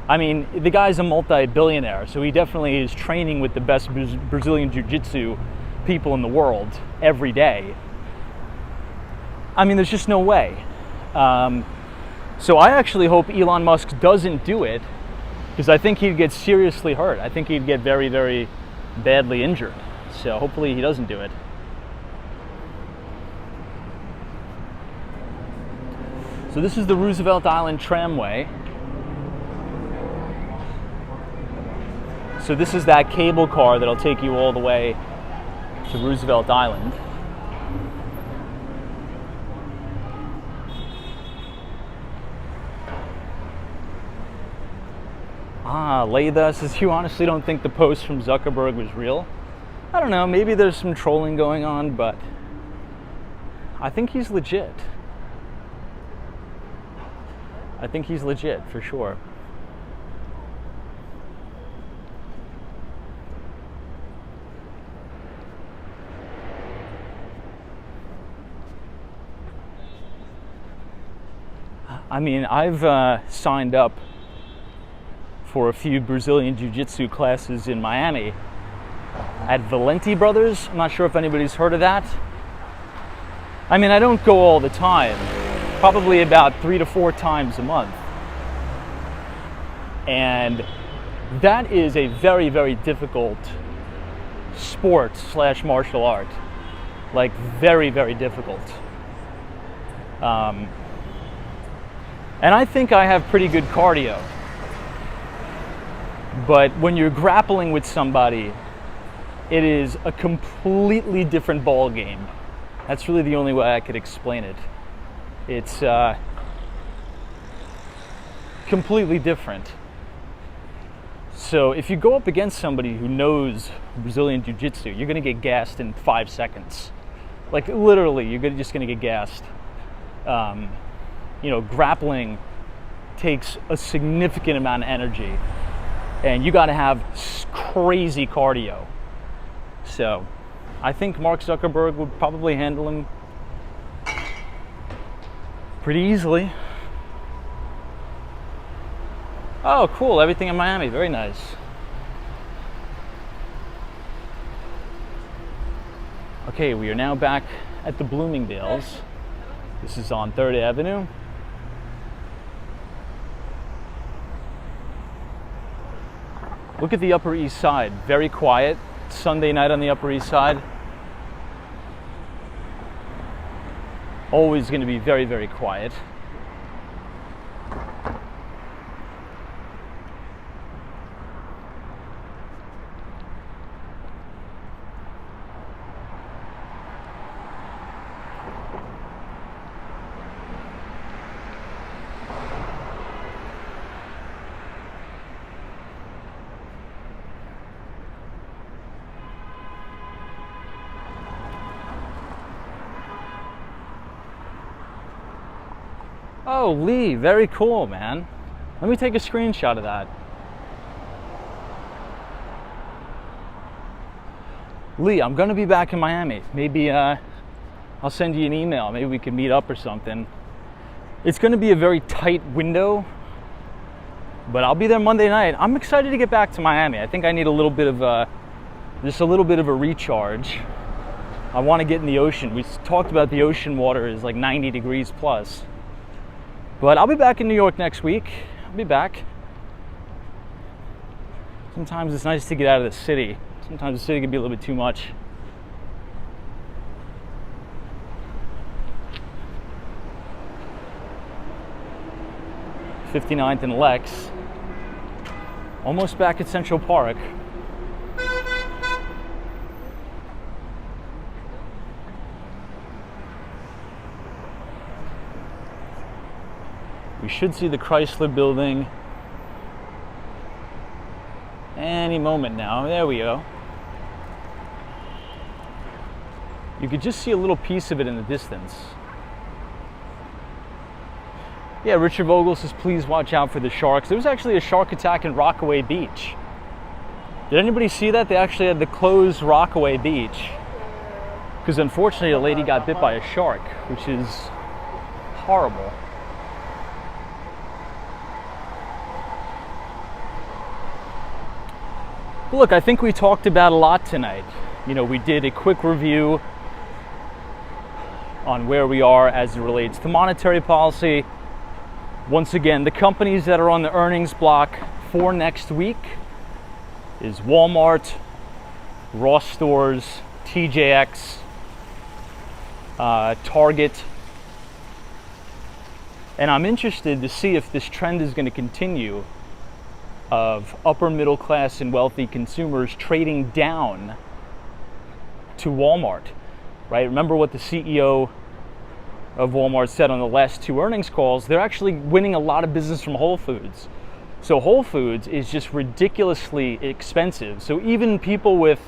I mean, the guy's a multi-billionaire, so he definitely is training with the best Brazilian Jiu-Jitsu people in the world every day. I mean, there's just no way. So I actually hope Elon Musk doesn't do it, because I think he'd get seriously hurt. I think he'd get very, very badly injured. So hopefully he doesn't do it. So this is the Roosevelt Island Tramway. So this is that cable car that'll take you all the way to Roosevelt Island. Laytha says, you honestly don't think the post from Zuckerberg was real? I don't know, maybe there's some trolling going on, but I think he's legit. I think he's legit, for sure. I mean, I've signed up for a few Brazilian Jiu-Jitsu classes in Miami at Valenti Brothers. I'm not sure if anybody's heard of that. I mean, I don't go all the time, probably about 3 to 4 times a month. And that is a very, very difficult sport / martial art. like very, very difficult. And I think I have pretty good cardio. But when you're grappling with somebody, it is a completely different ball game. That's really the only way I could explain it. It's completely different. So if you go up against somebody who knows Brazilian Jiu-Jitsu, you're going to get gassed in 5 seconds. Like literally, you're just going to get gassed. Grappling takes a significant amount of energy, and you got to have crazy cardio. So I think Mark Zuckerberg would probably handle him pretty easily. Oh, cool. Everything in Miami. Very nice. Okay, we are now back at the Bloomingdale's. This is on 3rd Avenue. Look at the Upper East Side. Very quiet. Sunday night on the Upper East Side. Always going to be very, very quiet. Oh, Lee, very cool, man. Let me take a screenshot of that. Lee, I'm gonna be back in Miami. Maybe I'll send you an email. Maybe we can meet up or something. It's gonna be a very tight window, but I'll be there Monday night. I'm excited to get back to Miami. I think I need a little bit of just a little bit of a recharge. I want to get in the ocean. We talked about the ocean water is like 90 degrees plus. But I'll be back in New York next week. I'll be back. Sometimes it's nice to get out of the city. Sometimes the city can be a little bit too much. '59th and Lex. Almost back at Central Park. We should see the Chrysler Building any moment now. There we go. You could just see a little piece of it in the distance. Yeah, Richard Vogel says, please watch out for the sharks. There was actually a shark attack in Rockaway Beach. Did anybody see that? They actually had to close Rockaway Beach because unfortunately a lady got bit by a shark, which is horrible. Look, I think we talked about a lot tonight. You know, we did a quick review on where we are as it relates to monetary policy. Once again, the companies that are on the earnings block for next week is Walmart, Ross Stores, TJX, Target. And I'm interested to see if this trend is going to continue of upper middle class and wealthy consumers trading down to Walmart, right? Remember what the CEO of Walmart said on the last 2 earnings calls. They're actually winning a lot of business from Whole Foods. So Whole Foods is just ridiculously expensive. So even people with,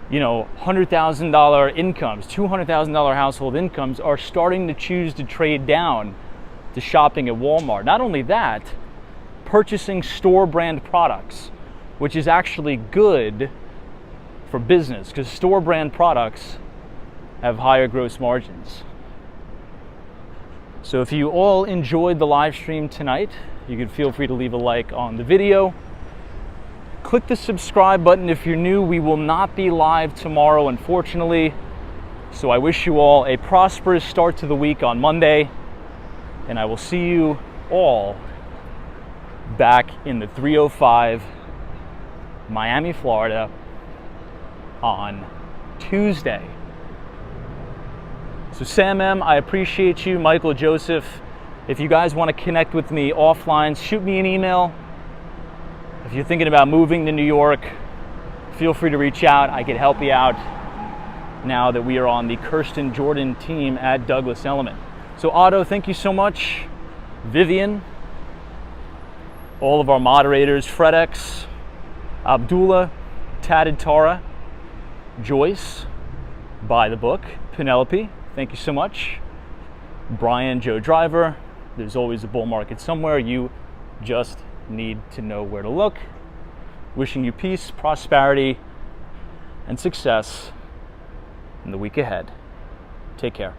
you know, $100,000 incomes, $200,000 household incomes are starting to choose to trade down to shopping at Walmart. Not only that, purchasing store brand products, which is actually good for business because store brand products have higher gross margins. So if you all enjoyed the live stream tonight, you can feel free to leave a like on the video. Click the subscribe button if you're new. We will not be live tomorrow, unfortunately. So I wish you all a prosperous start to the week on Monday, and I will see you all back in the 305 Miami, Florida on Tuesday. So Sam M., I appreciate you. Michael, Joseph, if you guys want to connect with me offline, shoot me an email. If you're thinking about moving to New York, feel free to reach out. I can help you out now that we are on the Kirsten Jordan team at Douglas Elliman. So Otto, thank you so much. Vivian, all of our moderators, FredX, Abdullah, Tatted Tara, Joyce, Buy the Book, Penelope, thank you so much. Brian, Joe Driver, there's always a bull market somewhere. You just need to know where to look. Wishing you peace, prosperity, and success in the week ahead. Take care.